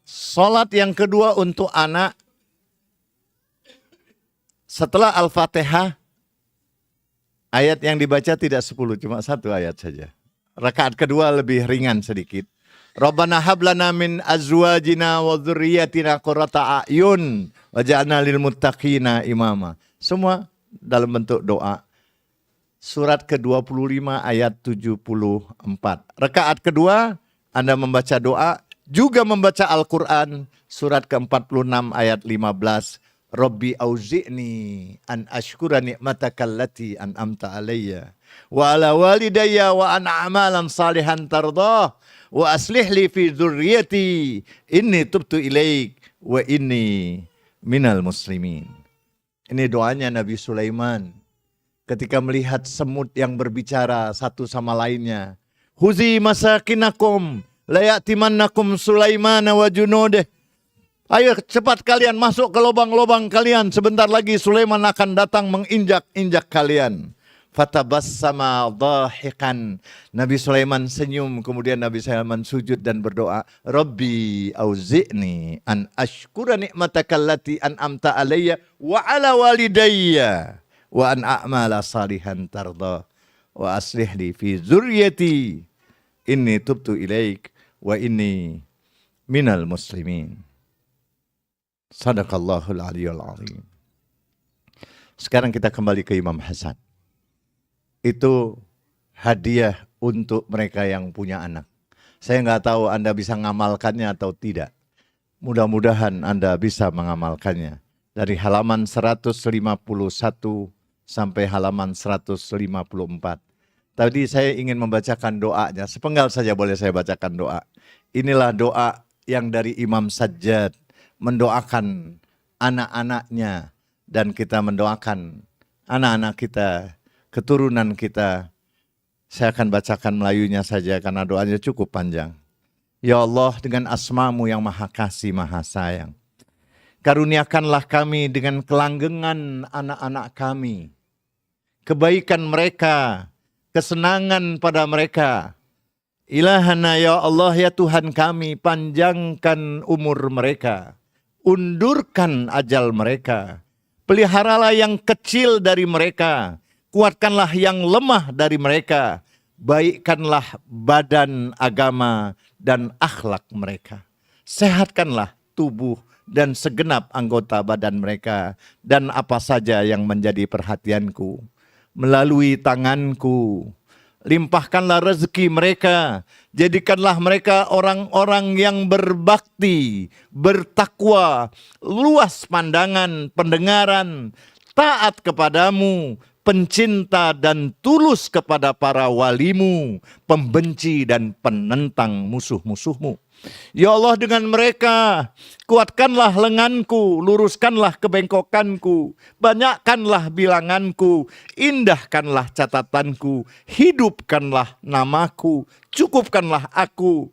Salat yang kedua untuk anak. Setelah Al-Fatihah, ayat yang dibaca tidak 10, cuma 1 ayat saja. Rakaat kedua lebih ringan sedikit. Rabbana hablana min azwajina wa dzurriyyatina qurrata a'yun waj'alna lil muttaqina imama. Semua dalam bentuk doa. Surat ke-25 ayat 74. Rakaat kedua Anda membaca doa, juga membaca Al-Quran. Surat ke-46 ayat 15. Rabbi auzi'ni an ashkura ni'mataka allati an'amta alayya wa ala walidayya wa an a'malan salihan tardah wa aslih li fi dzurriyyati inni tubtu ilaik wa inni minal muslimin. Ini doanya Nabi Sulaiman ketika melihat semut yang berbicara satu sama lainnya. Huzi masakinakum la ya'timannakum Sulaiman wa junudih. Ayo cepat kalian masuk ke lubang-lubang kalian. Sebentar lagi Sulaiman akan datang menginjak-injak kalian. Fatabassama dhahikan. Nabi Sulaiman senyum. Kemudian Nabi Sulaiman sujud dan berdoa. Rabbi auzi'ni an ashkura ni'mataka allati an'amta alayya wa ala walidayya. Wa an a'mala salihan tardah. Wa aslih li fi dzurriyyati. Inni tubtu ilaik. Wa inni minal muslimin. Sadaqallahul aliyyul azim. Sekarang kita kembali ke Imam Hasan. Itu hadiah untuk mereka yang punya anak. Saya nggak tahu Anda bisa mengamalkannya atau tidak. Mudah-mudahan Anda bisa mengamalkannya. Dari halaman 151 sampai halaman 154. Tadi saya ingin membacakan doanya. Sepenggal saja boleh saya bacakan doa. Inilah doa yang dari Imam Sajjad. Mendoakan anak-anaknya dan kita mendoakan anak-anak kita, keturunan kita. Saya akan bacakan Melayunya saja karena doanya cukup panjang. Ya Allah, dengan asma-Mu yang maha kasih, maha sayang, karuniakanlah kami dengan kelanggengan anak-anak kami, kebaikan mereka, kesenangan pada mereka. Ilahana ya Allah, ya Tuhan kami, panjangkan umur mereka. Undurkan ajal mereka. Peliharalah yang kecil dari mereka. Kuatkanlah yang lemah dari mereka. Baikkanlah badan, agama, dan akhlak mereka. Sehatkanlah tubuh dan segenap anggota badan mereka. Dan apa saja yang menjadi perhatianku. Melalui tanganku. Limpahkanlah rezeki mereka. Jadikanlah mereka orang-orang yang berbakti, bertakwa, luas pandangan, pendengaran, taat kepadamu, pencinta dan tulus kepada para walimu, pembenci dan penentang musuh-musuhmu. Ya Allah, dengan mereka kuatkanlah lenganku, luruskanlah kebengkokanku, banyakkanlah bilanganku, indahkanlah catatanku, hidupkanlah namaku, cukupkanlah aku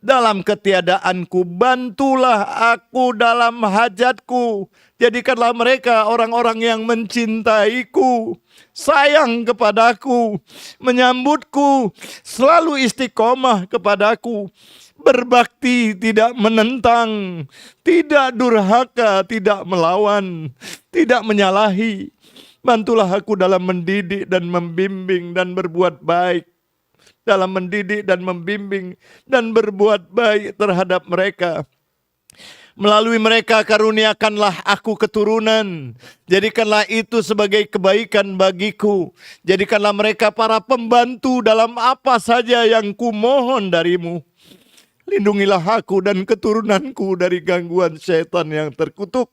dalam ketiadaanku, bantulah aku dalam hajatku. Jadikanlah mereka orang-orang yang mencintaiku, sayang kepadaku, menyambutku, selalu istiqomah kepadaku. Berbakti, tidak menentang, tidak durhaka, tidak melawan, tidak menyalahi. Bantulah aku dalam mendidik dan membimbing dan berbuat baik. Dalam mendidik dan membimbing dan berbuat baik terhadap mereka. Melalui mereka karuniakanlah aku keturunan. Jadikanlah itu sebagai kebaikan bagiku. Jadikanlah mereka para pembantu dalam apa saja yang kumohon darimu. Lindungilah aku dan keturunanku dari gangguan setan yang terkutuk.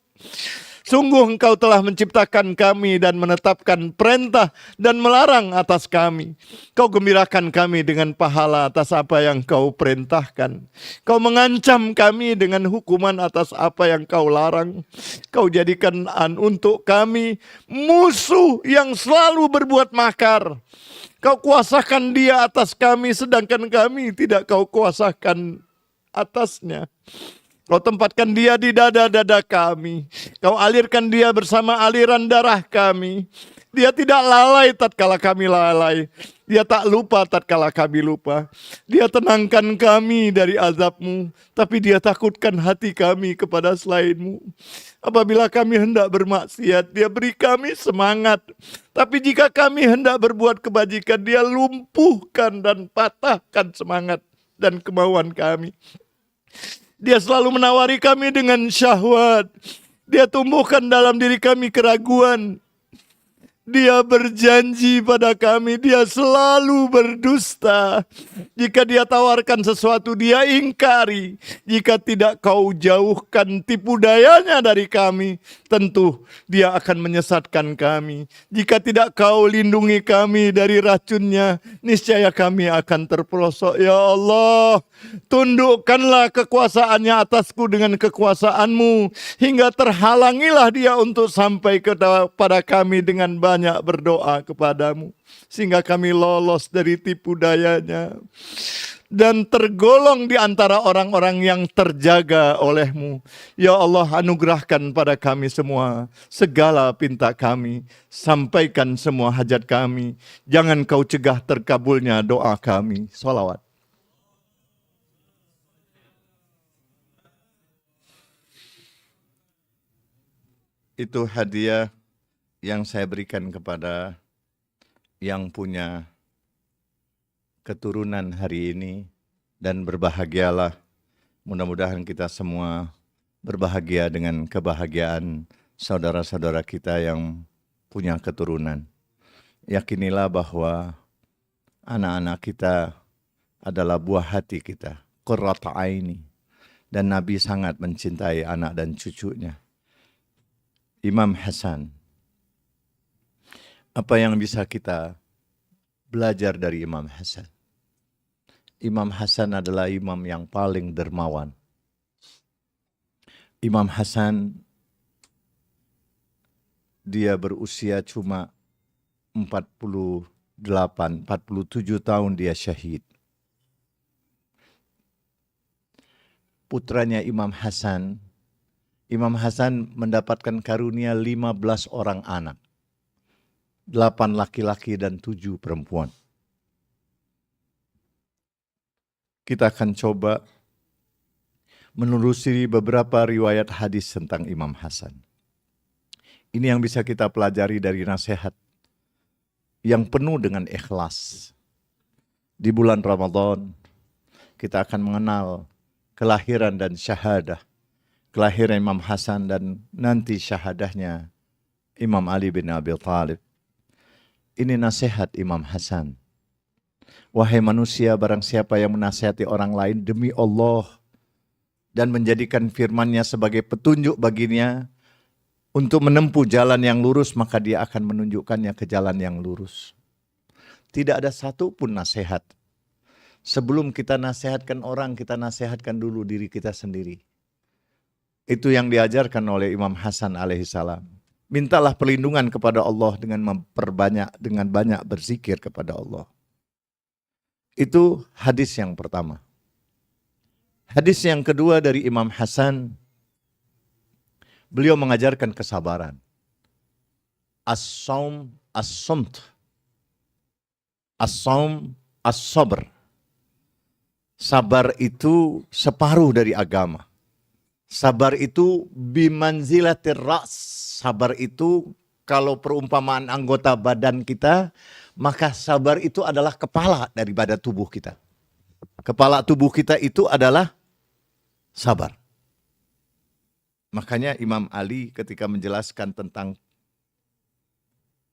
Sungguh Engkau telah menciptakan kami dan menetapkan perintah dan melarang atas kami. Kau gembirakan kami dengan pahala atas apa yang Kau perintahkan. Kau mengancam kami dengan hukuman atas apa yang Kau larang. Kau jadikan untuk kami musuh yang selalu berbuat makar. Kau kuasakan dia atas kami, sedangkan kami tidak Kau kuasakan atasnya. Kau tempatkan dia di dada-dada kami. Kau alirkan dia bersama aliran darah kami. Dia tidak lalai tatkala kami lalai. Dia tak lupa tatkala kami lupa. Dia tenangkan kami dari azab-Mu, tapi dia takutkan hati kami kepada selain-Mu. Apabila kami hendak bermaksiat, dia beri kami semangat. Tapi jika kami hendak berbuat kebajikan, dia lumpuhkan dan patahkan semangat dan kemauan kami. Dia selalu menawari kami dengan syahwat. Dia tumbuhkan dalam diri kami keraguan. Dia berjanji pada kami, dia selalu berdusta. Jika dia tawarkan sesuatu, dia ingkari. Jika tidak Kau jauhkan tipu dayanya dari kami, tentu dia akan menyesatkan kami. Jika tidak Kau lindungi kami dari racunnya, niscaya kami akan terperosok. Ya Allah, tundukkanlah kekuasaannya atasku dengan kekuasaan-Mu, hingga terhalangilah dia untuk sampai kepada kami dengan banyak berdoa kepadamu, sehingga kami lolos dari tipu dayanya dan tergolong di antara orang-orang yang terjaga oleh-Mu. Ya Allah, anugerahkan pada kami semua segala pinta kami, sampaikan semua hajat kami, jangan Kau cegah terkabulnya doa kami. Shalawat. Itu hadiah yang saya berikan kepada yang punya keturunan hari ini, dan berbahagialah. Mudah-mudahan kita semua berbahagia dengan kebahagiaan saudara-saudara kita yang punya keturunan. Yakinilah bahwa anak-anak kita adalah buah hati kita, qurratu aini, dan Nabi sangat mencintai anak dan cucunya. Imam Hasan, apa yang bisa kita belajar dari Imam Hasan? Imam Hasan adalah imam yang paling dermawan. Imam Hasan, dia berusia cuma 47 tahun dia syahid. Putranya Imam Hasan mendapatkan karunia 15 orang anak. 8 laki-laki dan 7 perempuan. Kita akan coba menelusuri beberapa riwayat hadis tentang Imam Hasan. Ini yang bisa kita pelajari dari nasihat yang penuh dengan ikhlas. Di bulan Ramadan, kita akan mengenal kelahiran dan syahadah. Kelahiran Imam Hasan dan nanti syahadahnya Imam Ali bin Abi Thalib. Ini nasihat Imam Hasan. Wahai manusia, barang siapa yang menasihati orang lain demi Allah dan menjadikan firman-Nya sebagai petunjuk baginya untuk menempuh jalan yang lurus, maka dia akan menunjukkannya ke jalan yang lurus. Tidak ada satu pun nasihat. Sebelum kita nasihatkan orang, kita nasihatkan dulu diri kita sendiri. Itu yang diajarkan oleh Imam Hasan alaihissalam. Mintalah perlindungan kepada Allah dengan banyak berzikir kepada Allah. Itu hadis yang pertama. Hadis yang kedua dari Imam Hasan, beliau mengajarkan kesabaran. As-saum as-sumt. As-saum as-sabr. Sabar itu separuh dari agama. Sabar itu bimanzilatir ra's. Sabar itu kalau perumpamaan anggota badan kita, maka sabar itu adalah kepala daripada tubuh kita. Kepala tubuh kita itu adalah sabar. Makanya Imam Ali ketika menjelaskan tentang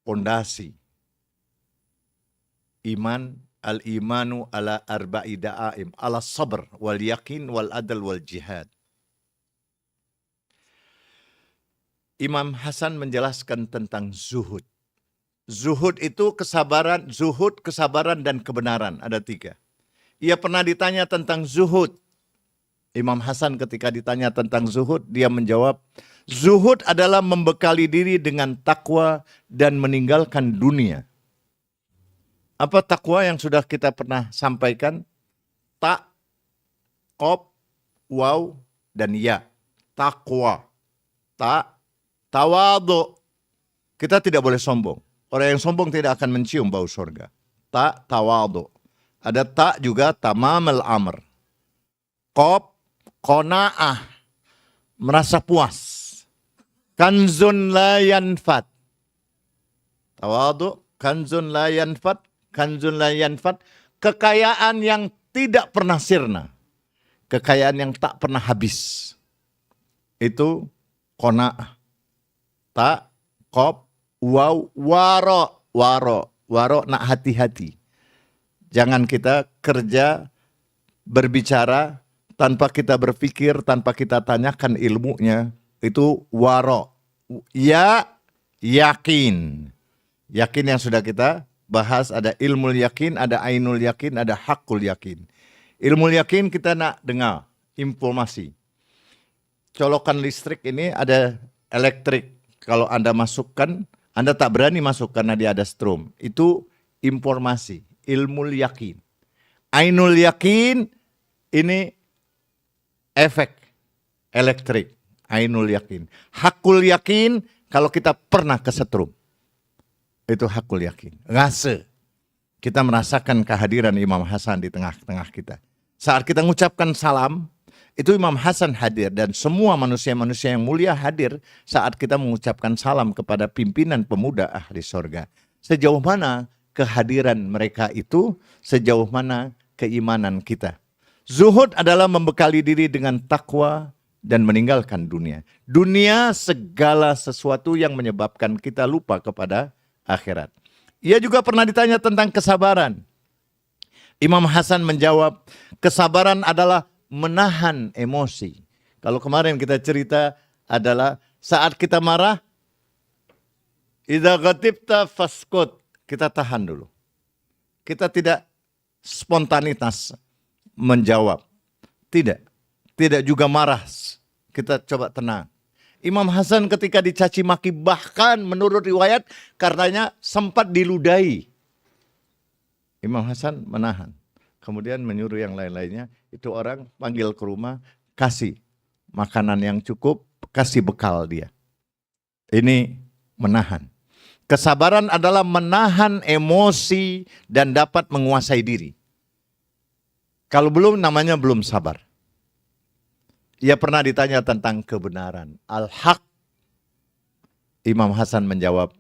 pondasi iman, al-imanu ala arba'i da'aim, ala sabr wal yakin wal adl wal jihad. Imam Hasan menjelaskan tentang zuhud. Zuhud itu kesabaran, zuhud, kesabaran, dan kebenaran. Ada 3. Ia pernah ditanya tentang zuhud. Imam Hasan ketika ditanya tentang zuhud, dia menjawab, zuhud adalah membekali diri dengan takwa dan meninggalkan dunia. Apa takwa yang sudah kita pernah sampaikan? Ta, qaf, waw, dan ya. Takwa. Ta, tawadhu. Kita tidak boleh sombong. Orang yang sombong tidak akan mencium bau surga. Ta, tawadhu. Ada ta juga, tamamul amr. Qaf, qanaah, merasa puas. Kanzun la yanfat. Tawadhu, kanzun la yanfat, kanzun la yanfat. Kekayaan yang tidak pernah sirna. Kekayaan yang tak pernah habis. Itu qanaah. Ta, qaf, waw, waro. Waro, nak hati-hati. Jangan kita kerja, berbicara, tanpa kita berpikir, tanpa kita tanyakan ilmunya, itu waro. Ya, yakin. Yakin yang sudah kita bahas, ada ilmu yakin, ada ainul yakin, ada hakul yakin. Ilmu yakin kita nak dengar informasi. Colokan listrik ini ada elektrik. Kalau Anda masukkan, Anda tak berani masuk karena dia ada strom. Itu informasi, ilmu yakin. Ainul yakin ini efek elektrik, ainul yakin. Hakul yakin kalau kita pernah kesetrum. Itu hakul yakin. Rasa. Kita merasakan kehadiran Imam Hasan di tengah-tengah kita. Saat kita mengucapkan salam, itu Imam Hasan hadir dan semua manusia-manusia yang mulia hadir saat kita mengucapkan salam kepada pimpinan pemuda ahli surga. Sejauh mana kehadiran mereka itu, sejauh mana keimanan kita. Zuhud adalah membekali diri dengan takwa dan meninggalkan dunia. Dunia segala sesuatu yang menyebabkan kita lupa kepada akhirat. Ia juga pernah ditanya tentang kesabaran. Imam Hasan menjawab, kesabaran adalah menahan emosi. Kalau kemarin kita cerita adalah saat kita marah, idza ghatibta faskut, kita tahan dulu. Kita tidak spontanitas menjawab. Tidak juga marah. Kita coba tenang. Imam Hasan ketika dicaci maki bahkan menurut riwayat karenanya sempat diludahi. Imam Hasan menahan. Kemudian menyuruh yang lain-lainnya, itu orang panggil ke rumah, kasih makanan yang cukup, kasih bekal dia. Ini menahan. Kesabaran adalah menahan emosi dan dapat menguasai diri. Kalau belum, namanya belum sabar. Ia pernah ditanya tentang kebenaran. Al-haq. Imam Hasan menjawab,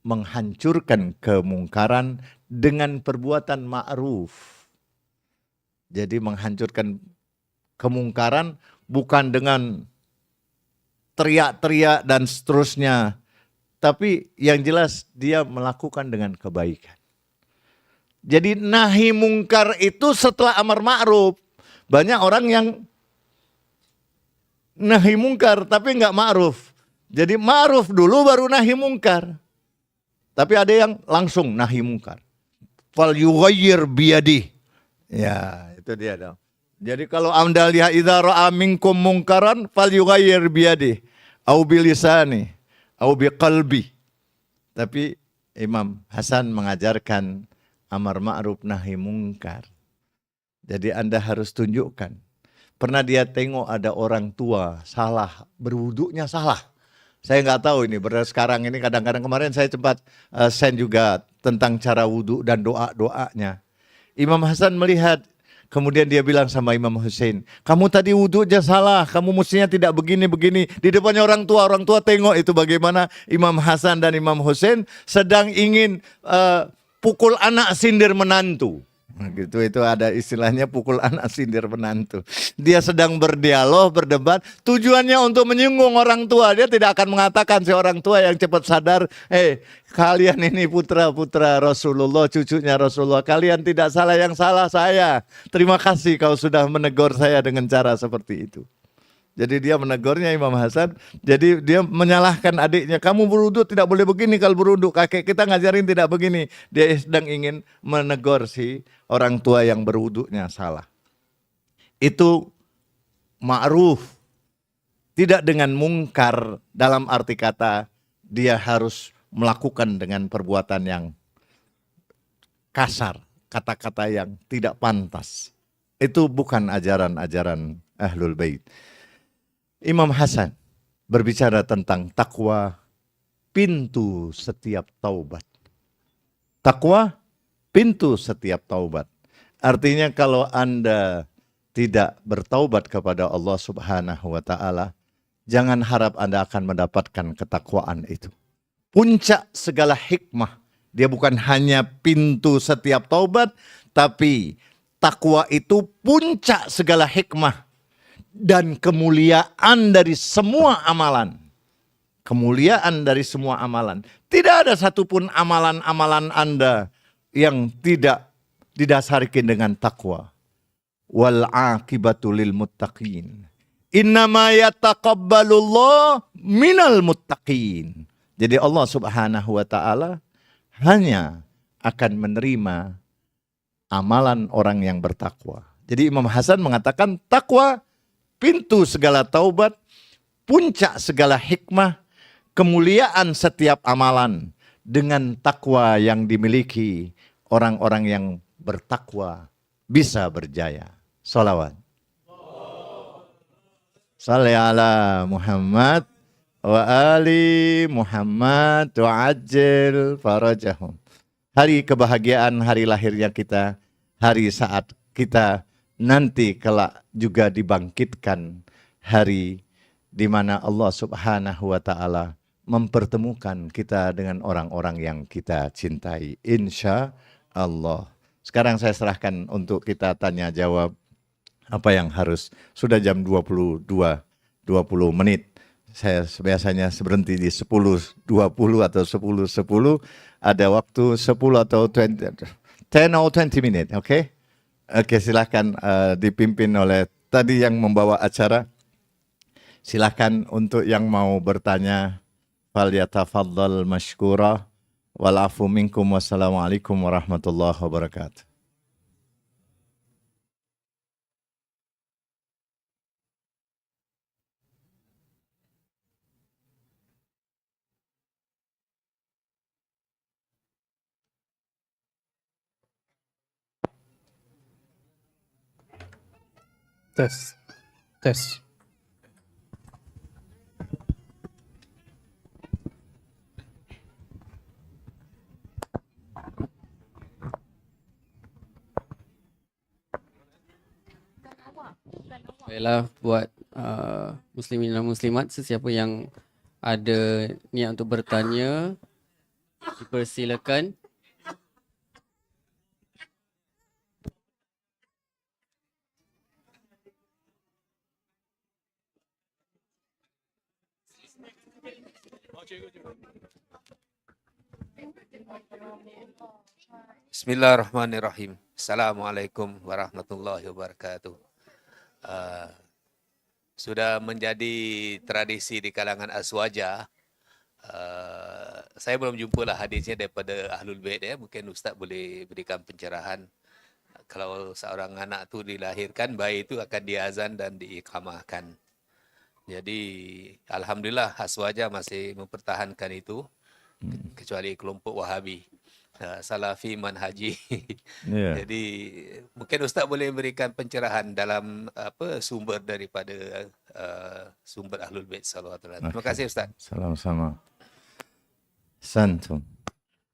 menghancurkan kemungkaran dengan perbuatan ma'ruf. Jadi menghancurkan kemungkaran bukan dengan teriak-teriak dan seterusnya. Tapi yang jelas dia melakukan dengan kebaikan. Jadi nahi mungkar itu setelah amar ma'ruf. Banyak orang yang nahi mungkar tapi enggak ma'ruf. Jadi ma'ruf dulu baru nahi mungkar. Tapi ada yang langsung nahi mungkar. Fal yughayyir biyadih. Ya, itu dia dong. Jadi kalau Anda lihat idza ra'a minkum mungkaran fal yughayyir biyadih au bilisani au biqalbi. Tapi Imam Hasan mengajarkan amar ma'ruf nahi mungkar. Jadi Anda harus tunjukkan. Pernah dia tengok ada orang tua salah, berwuduknya salah. Saya nggak tahu ini, sekarang ini kadang-kadang kemarin saya sempat send juga tentang cara wudhu dan doa-doanya. Imam Hasan melihat, kemudian dia bilang sama Imam Hussein, kamu tadi wudhunya salah, kamu mestinya tidak begini-begini. Di depannya orang tua tengok itu bagaimana Imam Hasan dan Imam Hussein sedang ingin pukul anak sindir menantu. Nah, gitu, itu ada istilahnya pukul anak sindir menantu. Dia sedang berdialog, berdebat, tujuannya untuk menyinggung orang tua. Dia tidak akan mengatakan si orang tua yang cepat sadar, kalian ini putra-putra Rasulullah, cucunya Rasulullah, kalian tidak salah, yang salah saya. Terima kasih kau sudah menegur saya dengan cara seperti itu. Jadi dia menegurnya Imam Hasan. Jadi dia menyalahkan adiknya. Kamu berwudu tidak boleh begini kalau berwudu. Kakek kita ngajarin tidak begini. Dia sedang ingin menegur si orang tua yang berwudunya salah. Itu ma'ruf. Tidak dengan mungkar dalam arti kata dia harus melakukan dengan perbuatan yang kasar. Kata-kata yang tidak pantas. Itu bukan ajaran-ajaran Ahlul Bait. Imam Hasan berbicara tentang takwa, pintu setiap taubat. Takwa, pintu setiap taubat. Artinya kalau Anda tidak bertaubat kepada Allah Subhanahu wa Ta'ala, jangan harap Anda akan mendapatkan ketakwaan itu. Puncak segala hikmah, dia bukan hanya pintu setiap taubat, tapi takwa itu puncak segala hikmah dan kemuliaan dari semua amalan. Kemuliaan dari semua amalan. Tidak ada satupun amalan-amalan Anda yang tidak didasarkan dengan takwa. Wal aqibatu lil muttaqin. Innama yataqabbalullah minal muttaqin. Jadi Allah Subhanahu wa Ta'ala hanya akan menerima amalan orang yang bertakwa. Jadi Imam Hasan mengatakan takwa pintu segala taubat, puncak segala hikmah, kemuliaan setiap amalan. Dengan takwa yang dimiliki orang-orang yang bertakwa bisa berjaya. Salawat. Salli ala Muhammad wa ali Muhammad wa ajil farajahum. Hari kebahagiaan, hari lahirnya kita, hari saat kita nanti kelak juga dibangkitkan, hari di mana Allah Subhanahu wa Ta'ala mempertemukan kita dengan orang-orang yang kita cintai. Insya Allah. Sekarang saya serahkan untuk kita tanya jawab apa yang harus. Sudah jam 20 menit. Saya biasanya berhenti di 10.20 atau 10.10. Ada waktu 10 atau 10 or 20 menit, oke? Oke, silakan dipimpin oleh tadi yang membawa acara. Silakan untuk yang mau bertanya, falyatafaddal mashkura wal afu minkum. Wassalamualaikum warahmatullahi wabarakatuh. Tes. Tes. Baiklah, buat muslimin dan muslimat, sesiapa yang ada niat untuk bertanya, dipersilakan. Bismillahirrahmanirrahim. Assalamualaikum warahmatullahi wabarakatuh. Sudah menjadi tradisi di kalangan Aswaja. Saya belum jumpa lah hadisnya daripada Ahlul Bait ya. Mungkin Ustaz boleh berikan pencerahan. Kalau seorang anak tu dilahirkan, bayi itu akan diazan dan diiqamahkan. Jadi alhamdulillah Aswaja masih mempertahankan itu, kecuali kelompok Wahabi. Salafi manhaji. Yeah. Jadi mungkin Ustaz boleh memberikan pencerahan dalam sumber daripada sumber Ahlul Bait sallallahu alaihi wasallam. Terima kasih Ustaz. Sama-sama. Santum.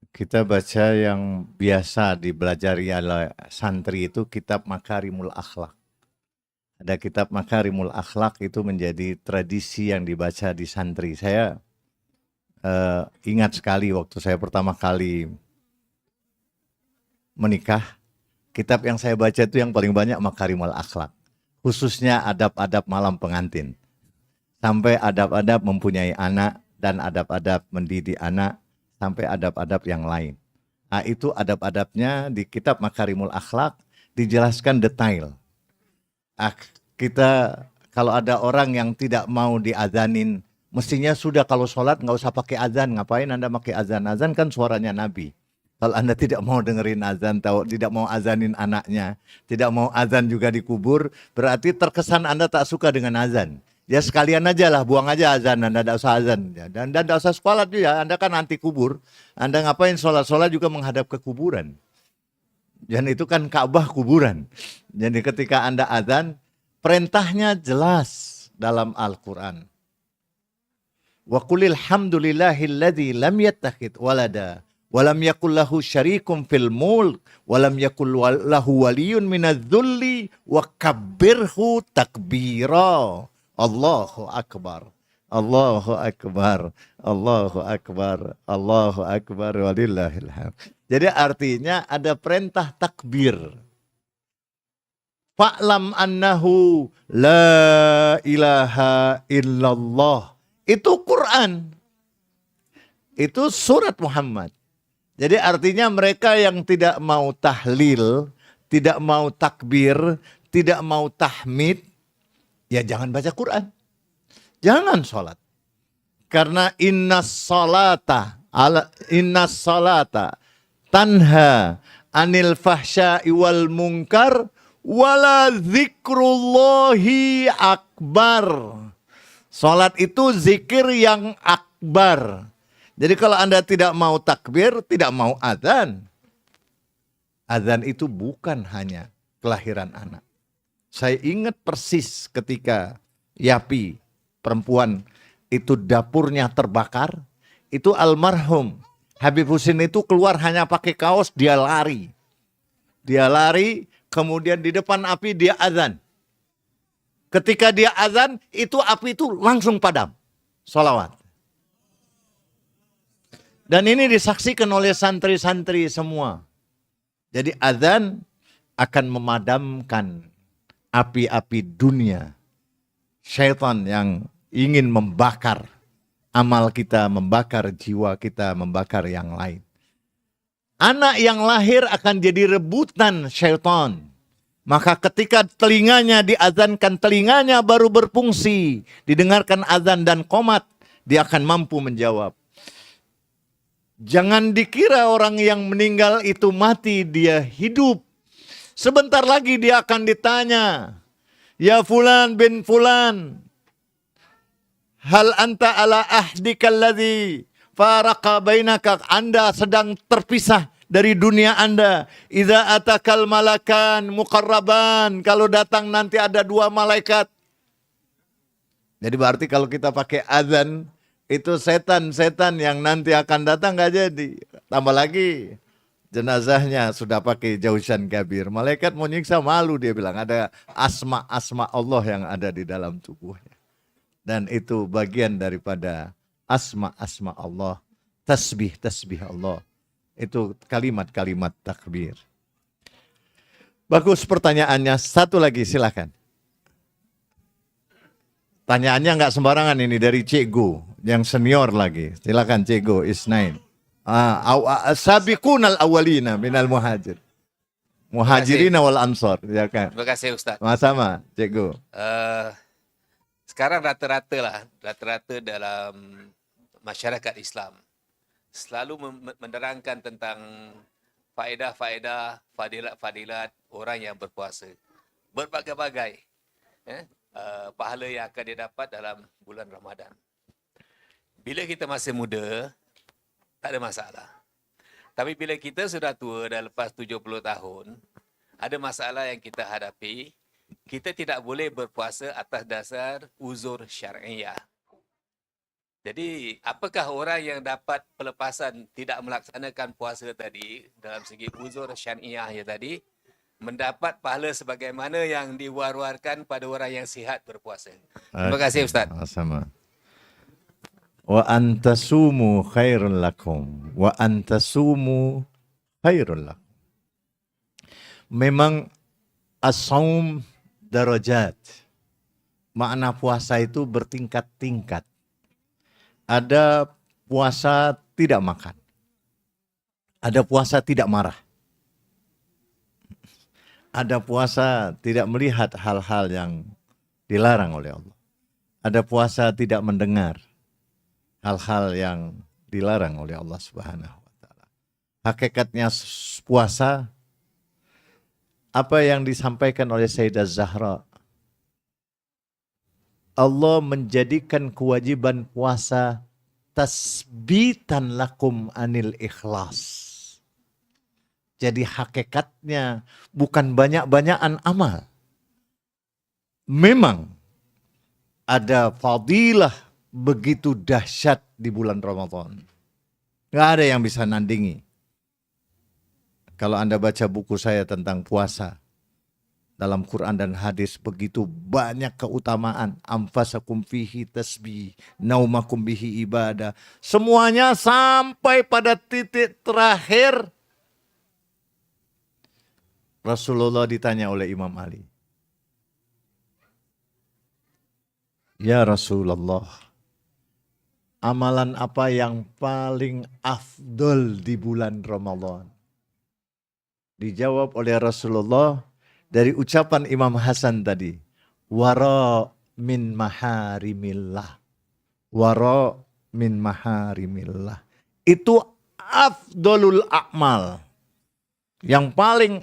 Kita baca yang biasa dibelajari oleh santri itu kitab Makarimul Akhlak. Ada kitab Makarimul Akhlak itu menjadi tradisi yang dibaca di santri. Saya ingat sekali waktu saya pertama kali menikah, kitab yang saya baca itu yang paling banyak Makarimul Akhlak. Khususnya adab-adab malam pengantin. Sampai adab-adab mempunyai anak dan adab-adab mendidik anak, sampai adab-adab yang lain. Nah, itu adab-adabnya di kitab Makarimul Akhlak dijelaskan detail. Kita kalau ada orang yang tidak mau diazanin, mestinya sudah kalau sholat nggak usah pakai azan. Ngapain Anda pakai azan? Azan kan suaranya Nabi. Kalau Anda tidak mau dengerin azan, tidak mau azanin anaknya, tidak mau azan juga dikubur, berarti terkesan Anda tak suka dengan azan. Ya sekalian aja lah, buang aja azan, Anda tidak usah azan. Ya, dan tidak usah sholat juga, Anda kan anti kubur. Anda ngapain sholat juga menghadap ke kuburan. Dan itu kan Ka'bah kuburan. Jadi ketika Anda azan, perintahnya jelas dalam Al-Quran. Wa qulil hamdulillahilladzi lam yattakhidh walada wa lam yakul lahu syarikum fil mulk wa lam yakul lahu waliyyun minadh-dhulli wa kabbirhu takbira. Allahu akbar. Allahu akbar. Allahu akbar. Allahu akbar walillahil hamd. Jadi artinya ada perintah takbir. Fa'lam annahu la ilaha illallah. Itu Quran. Itu surat Muhammad. Jadi artinya mereka yang tidak mau tahlil, tidak mau takbir, tidak mau tahmid, ya jangan baca Quran. Jangan sholat. Karena innas salata tanha anil fahsya'i wal munkar wala zikrullahi akbar. Salat itu zikir yang akbar. Jadi kalau Anda tidak mau takbir, tidak mau azan. Azan itu bukan hanya kelahiran anak. Saya ingat persis ketika Yapi, perempuan itu dapurnya terbakar. Itu almarhum Habib Husin itu keluar hanya pakai kaos, dia lari. Dia lari. Kemudian di depan api dia azan. Ketika dia azan, itu api itu langsung padam. Sholawat. Dan ini disaksikan oleh santri-santri semua. Jadi azan akan memadamkan api-api dunia. Syaitan yang ingin membakar amal kita, membakar jiwa kita, membakar yang lain. Anak yang lahir akan jadi rebutan syaitan. Maka ketika telinganya diazankan, telinganya baru berfungsi. Didengarkan azan dan qomat, dia akan mampu menjawab. Jangan dikira orang yang meninggal itu mati, dia hidup. Sebentar lagi dia akan ditanya, ya fulan bin fulan, hal anta ala ahdikal ladzi faraka bainaka, Anda sedang terpisah dari dunia Anda. Idza atakal malakan muqarraban, kalau datang nanti ada dua malaikat. Jadi berarti kalau kita pakai azan, itu setan-setan yang nanti akan datang nggak jadi. Tambah lagi jenazahnya sudah pakai jausan kabir. Malaikat mau nyiksa, malu dia bilang. Ada asma-asma Allah yang ada di dalam tubuhnya. Dan itu bagian daripada asma-asma Allah, tasbih-tasbih Allah. Itu kalimat-kalimat takbir. Bagus pertanyaannya. Satu lagi silakan. Tanyaannya nggak sembarangan ini, dari Cikgu yang senior lagi. Silakan Cikgu Isnain. Sabiqunal awwalina minal muhajirin wal ansor. Ya kan? Terima kasih Ustaz. Sama-sama Cikgu. Sekarang rata-rata dalam masyarakat Islam selalu menerangkan tentang faedah-faedah, fadilat-fadilat orang yang berpuasa. Berbagai-bagai pahala yang akan dia dapat dalam bulan Ramadan. Bila kita masih muda, tak ada masalah. Tapi bila kita sudah tua dan lepas 70 tahun, ada masalah yang kita hadapi. Kita tidak boleh berpuasa atas dasar uzur syar'iyah. Jadi, apakah orang yang dapat pelepasan tidak melaksanakan puasa tadi dalam segi uzur syar'iyah tadi mendapat pahala sebagaimana yang diwar-warkan pada orang yang sihat berpuasa. Terima kasih Ustaz. Sama. Wa antasumu khairul lakum. Wa antasumu khairul lakum. Memang as-saum darajat. Makna puasa itu bertingkat-tingkat. Ada puasa tidak makan. Ada puasa tidak marah. Ada puasa tidak melihat hal-hal yang dilarang oleh Allah. Ada puasa tidak mendengar hal-hal yang dilarang oleh Allah Subhanahu wa taala. Hakikatnya puasa apa yang disampaikan oleh Sayyidah Zahra, Allah menjadikan kewajiban puasa tasbitan lakum anil ikhlas. Jadi hakikatnya bukan banyak-banyakan amal. Memang ada fadilah begitu dahsyat di bulan Ramadan. Nggak ada yang bisa nandingi. Kalau Anda baca buku saya tentang puasa, dalam Quran dan hadis begitu banyak keutamaan. Amfasakum fihi tasbih, naumakum bihi ibadah. Semuanya sampai pada titik terakhir. Rasulullah ditanya oleh Imam Ali, ya Rasulullah, amalan apa yang paling afdol di bulan Ramadan? Dijawab oleh Rasulullah dari ucapan Imam Hasan tadi, wara min maharimillah. Wara min maharimillah. Itu afdolul a'mal. Yang paling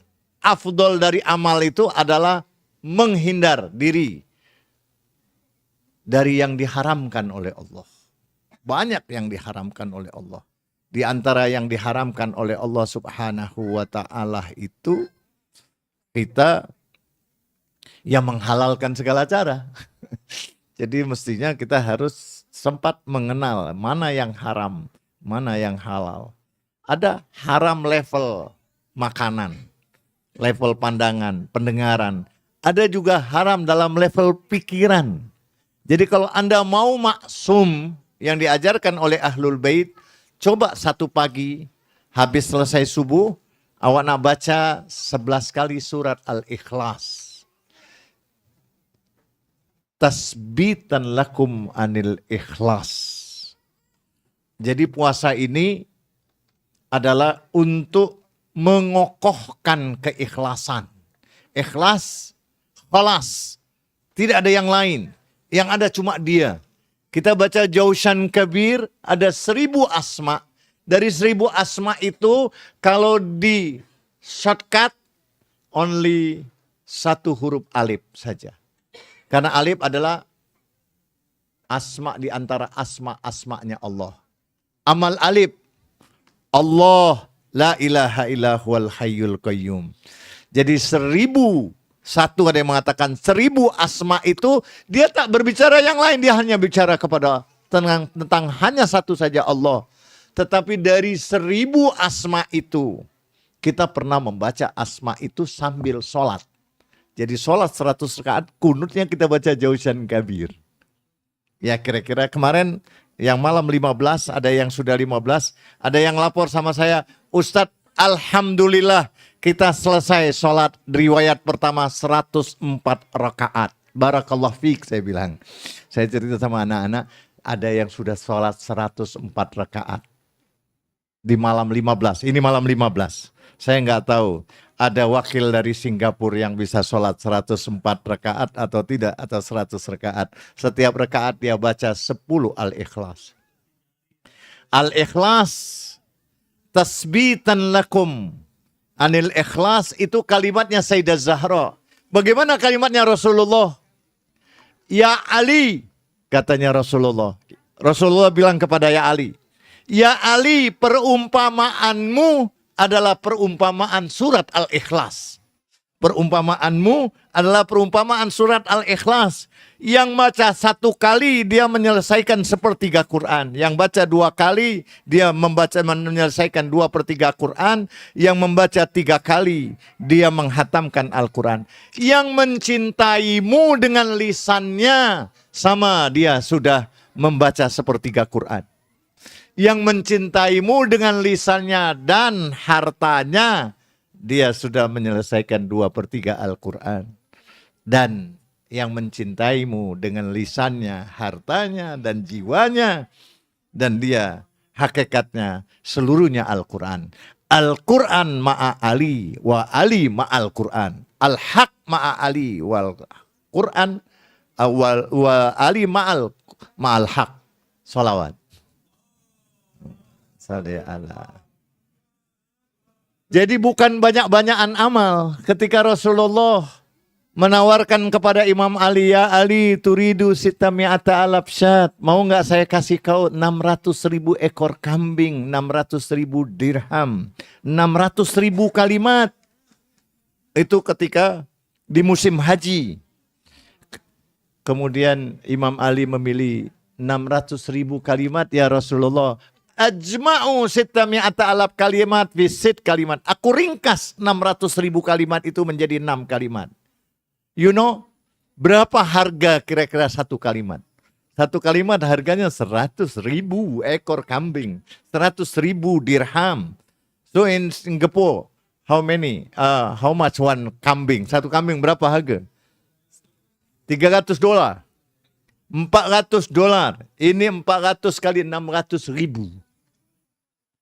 afdol dari amal itu adalah menghindar diri dari yang diharamkan oleh Allah. Banyak yang diharamkan oleh Allah. Di antara yang diharamkan oleh Allah Subhanahu wa taala itu kita yang menghalalkan segala cara. Jadi mestinya kita harus sempat mengenal mana yang haram, mana yang halal. Ada haram level makanan, level pandangan, pendengaran. Ada juga haram dalam level pikiran. Jadi kalau Anda mau maksum yang diajarkan oleh Ahlul Bait, coba satu pagi habis selesai subuh, awak nak baca 11 kali surat Al-Ikhlas. Tasbitan lakum anil ikhlas. Jadi puasa ini adalah untuk mengokohkan keikhlasan. Ikhlas, khalas. Tidak ada yang lain. Yang ada cuma dia. Kita baca Jaushan Kabir, ada 1000 asma. Dari 1000 asma itu, kalau di shortcut, only 1 huruf alif saja. Karena alif adalah asma di antara asma-asmanya Allah. Amal alif, Allah la ilaha illa huwal hayyul qayyum. Jadi 1001, ada yang mengatakan 1000 asma itu dia tak berbicara yang lain, dia hanya bicara kepada tentang hanya satu saja Allah. Tetapi dari 1000 asma itu kita pernah membaca asma itu sambil sholat. Jadi sholat 100 rakaat, kunutnya kita baca Jaushan Kabir. Ya kira-kira kemarin yang malam 15, ada yang sudah 15, ada yang lapor sama saya, Ustadz, alhamdulillah kita selesai sholat riwayat pertama 104 rakaat. Barakallah fiik, saya bilang. Saya cerita sama anak-anak, ada yang sudah sholat 104 rakaat. Di malam 15, ini malam 15. Saya nggak tahu ada wakil dari Singapura yang bisa sholat 104 rakaat atau tidak, atau 100 rakaat. Setiap rakaat dia baca 10 Al-Ikhlas. Al-Ikhlas, tasbitan lakum anil ikhlas, itu kalimatnya Sayyidah Zahra. Bagaimana kalimatnya Rasulullah? Ya Ali, katanya Rasulullah. Rasulullah bilang kepada Ya Ali, ya Ali, perumpamaanmu adalah perumpamaan surat Al-Ikhlas. Perumpamaanmu adalah perumpamaan surat Al-Ikhlas. Yang baca 1 kali dia menyelesaikan 1/3 Quran. Yang baca 2 kali dia menyelesaikan 2/3 Quran. Yang membaca 3 kali dia menghatamkan Al-Quran. Yang mencintaimu dengan lisannya, sama dia sudah membaca 1/3 Quran. Yang mencintaimu dengan lisannya dan hartanya, dia sudah menyelesaikan 2/3 Al-Quran. Dan yang mencintaimu dengan lisannya, hartanya, dan jiwanya, dan dia hakikatnya seluruhnya Al-Quran. Al-Quran ma'a Ali wa Ali ma'al Quran. Al-Haq ma'a Ali wal Quran. wa ali ma'al haq. Salawat. Salli ala. Jadi bukan banyak-banyakan amal. Ketika Rasulullah menawarkan kepada Imam Ali, ya Ali turidu sitami'ata alaf syat. Mau nggak saya kasih kau 600.000 ekor kambing, 600.000 dirham, 600.000 kalimat. Itu ketika di musim haji. Kemudian Imam Ali memilih 600.000 kalimat, ya Rasulullah. Ajma'u sitami'ata alaf kalimat visit kalimat. Aku ringkas 600.000 kalimat itu menjadi 6 kalimat. You know, berapa harga kira-kira satu kalimat? Satu kalimat harganya 100.000 ekor kambing, 100.000 dirham. So in Singapore, how much one kambing? Satu kambing berapa harga? $300. $400. Ini 400 kali 600.000.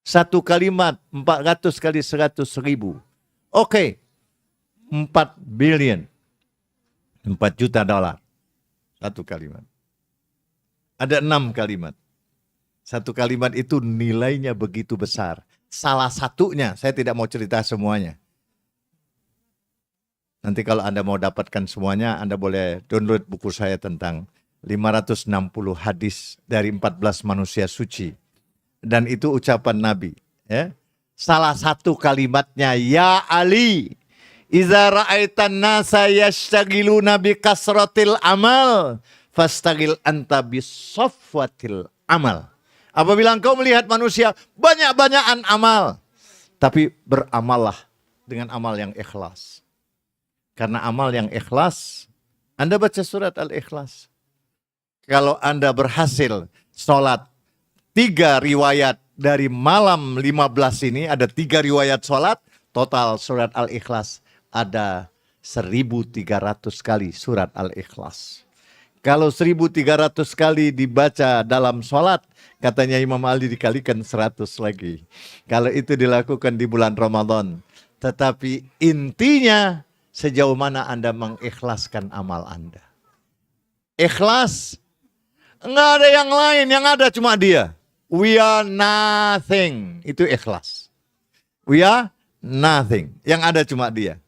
Satu kalimat 400 kali 100.000. Oke. 4 billion. 4 juta dolar. Satu kalimat. Ada 6 kalimat. Satu kalimat itu nilainya begitu besar. Salah satunya, saya tidak mau cerita semuanya. Nanti kalau Anda mau dapatkan semuanya, Anda boleh download buku saya tentang 560 hadis dari 14 manusia suci. Dan itu ucapan Nabi. Ya. Salah satu kalimatnya, ya Ali, iza ra'aitan nasa yashtagiluna bi kasratil amal, fastagil anta bi safwatil amal. Apabila engkau melihat manusia banyak-banyakan amal, tapi beramallah dengan amal yang ikhlas. Karena amal yang ikhlas, Anda baca surat Al-Ikhlas. Kalau Anda berhasil sholat 3 riwayat dari malam 15 ini, ada 3 riwayat sholat, total surat Al-Ikhlas ada 1.300 kali surat Al-Ikhlas. Kalau 1.300 kali dibaca dalam sholat, katanya Imam Ali dikalikan 100 lagi. Kalau itu dilakukan di bulan Ramadan. Tetapi intinya, sejauh mana Anda mengikhlaskan amal Anda. Ikhlas, enggak ada yang lain, yang ada cuma Dia. We are nothing. Itu ikhlas. We are nothing. Yang ada cuma Dia.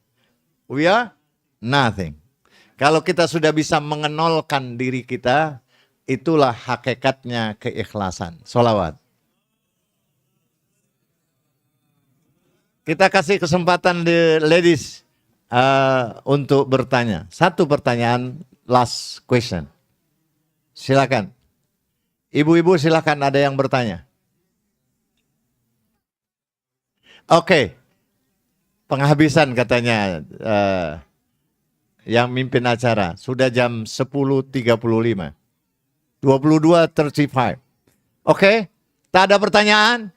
We are nothing. Kalau kita sudah bisa mengenolkan diri kita, itulah hakikatnya keikhlasan. Sholawat. Kita kasih kesempatan di ladies untuk bertanya. Satu pertanyaan, last question. Silakan. Ibu-ibu silakan, ada yang bertanya. Oke. Penghabisan katanya yang mimpin acara. Sudah jam 10.35. 22.35. Oke. Tak ada pertanyaan?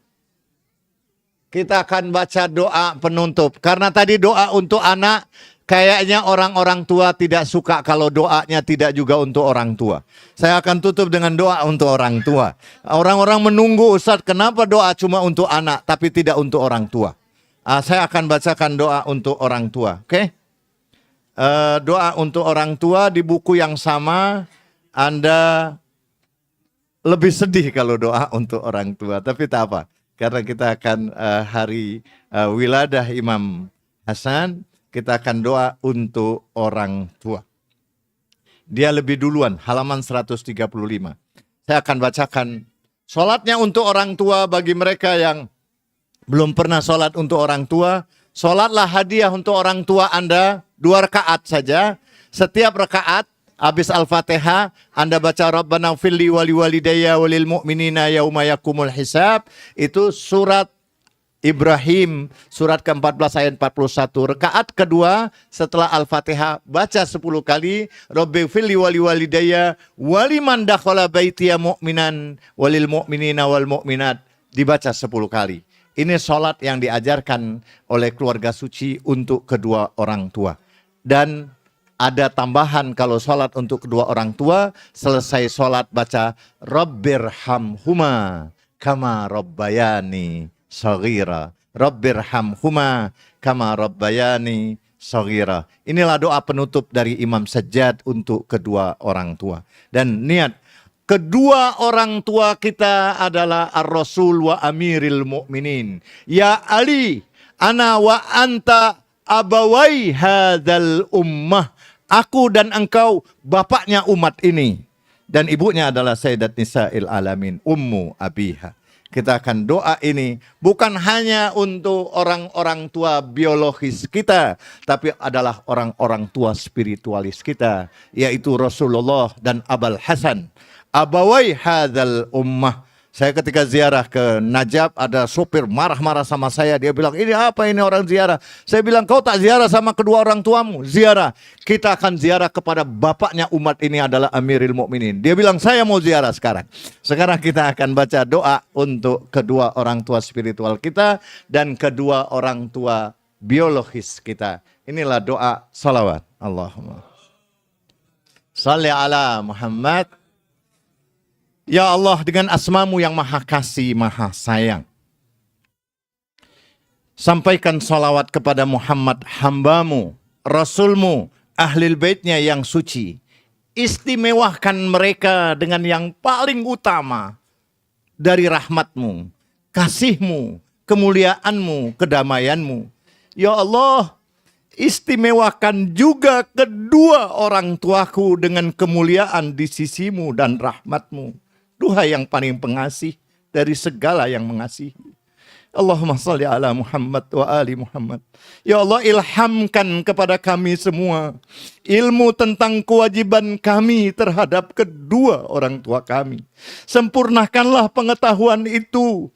Kita akan baca doa penutup. Karena tadi doa untuk anak, kayaknya orang-orang tua tidak suka kalau doanya tidak juga untuk orang tua. Saya akan tutup dengan doa untuk orang tua. Orang-orang menunggu, Ustaz, kenapa doa cuma untuk anak tapi tidak untuk orang tua? Saya akan bacakan doa untuk orang tua. Oke? Doa untuk orang tua di buku yang sama. Anda lebih sedih kalau doa untuk orang tua. Tapi tak apa. Karena kita akan hari wiladah Imam Hasan. Kita akan doa untuk orang tua. Dia lebih duluan, halaman 135. Saya akan bacakan sholatnya untuk orang tua bagi mereka yang belum pernah sholat untuk orang tua. Sholatlah hadiah untuk orang tua Anda, 2 rakaat saja. Setiap rakaat, habis Al-Fatihah, Anda baca Rabbana firli wali walidayya walil mu'minina yauma yakumul hisab. Itu surat Ibrahim, surat ke-14 ayat 41. Rakaat kedua setelah Al-Fatihah, baca 10 kali. Rabbi firli wali walidayya waliman dakhala baitiya mu'minan walil mu'minina wal mu'minat. Dibaca 10 kali. Ini sholat yang diajarkan oleh keluarga suci untuk kedua orang tua. Dan ada tambahan kalau sholat untuk kedua orang tua, selesai sholat baca Rabbirhamhuma kama rabbayani shaghira. Rabbirhamhuma kama rabbayani saghira. Inilah doa penutup dari Imam Sajjad untuk kedua orang tua. Dan niat, kedua orang tua kita adalah Ar-Rasul wa Amiril Mu'minin. Ya Ali, ana wa anta abawai hadzal ummah. Aku dan engkau bapaknya umat ini. Dan ibunya adalah Sayyidat Nisa'il Alamin, Ummu Abiha. Kita akan doa ini bukan hanya untuk orang-orang tua biologis kita, tapi adalah orang-orang tua spiritualis kita, yaitu Rasulullah dan Abul Hasan, abawai hadzal ummah. Saya ketika ziarah ke Najaf, ada sopir marah-marah sama saya. Dia bilang, ini apa ini orang ziarah? Saya bilang, kau tak ziarah sama kedua orang tuamu? Ziarah. Kita akan ziarah kepada bapaknya umat ini adalah Amiril Mukminin. Dia bilang, saya mau ziarah sekarang. Sekarang kita akan baca doa untuk kedua orang tua spiritual kita dan kedua orang tua biologis kita. Inilah doa salawat. Allahumma salli ala Muhammad. Ya Allah, dengan asmamu yang maha kasih, maha sayang, sampaikan salawat kepada Muhammad, hambamu, rasulmu, ahlil baitnya yang suci. Istimewahkan mereka dengan yang paling utama dari rahmatmu, kasihmu, kemuliaanmu, kedamaianmu. Ya Allah, istimewakan juga kedua orang tuaku dengan kemuliaan di sisimu dan rahmatmu. Duhai yang paling pengasih dari segala yang mengasihi. Allahumma salli ala Muhammad wa ali Muhammad. Ya Allah, ilhamkan kepada kami semua ilmu tentang kewajiban kami terhadap kedua orang tua kami. Sempurnakanlah pengetahuan itu.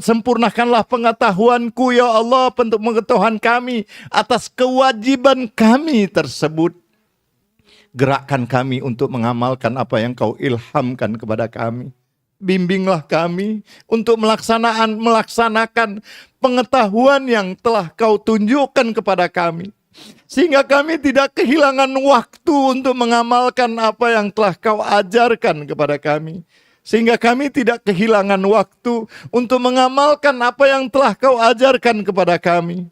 Sempurnakanlah pengetahuanku ya Allah untuk pengetahuan kami atas kewajiban kami tersebut. Gerakkan kami untuk mengamalkan apa yang kau ilhamkan kepada kami. Bimbinglah kami untuk melaksanakan pengetahuan yang telah kau tunjukkan kepada kami. Sehingga kami tidak kehilangan waktu untuk mengamalkan apa yang telah kau ajarkan kepada kami. Sehingga kami tidak kehilangan waktu untuk mengamalkan apa yang telah kau ajarkan kepada kami.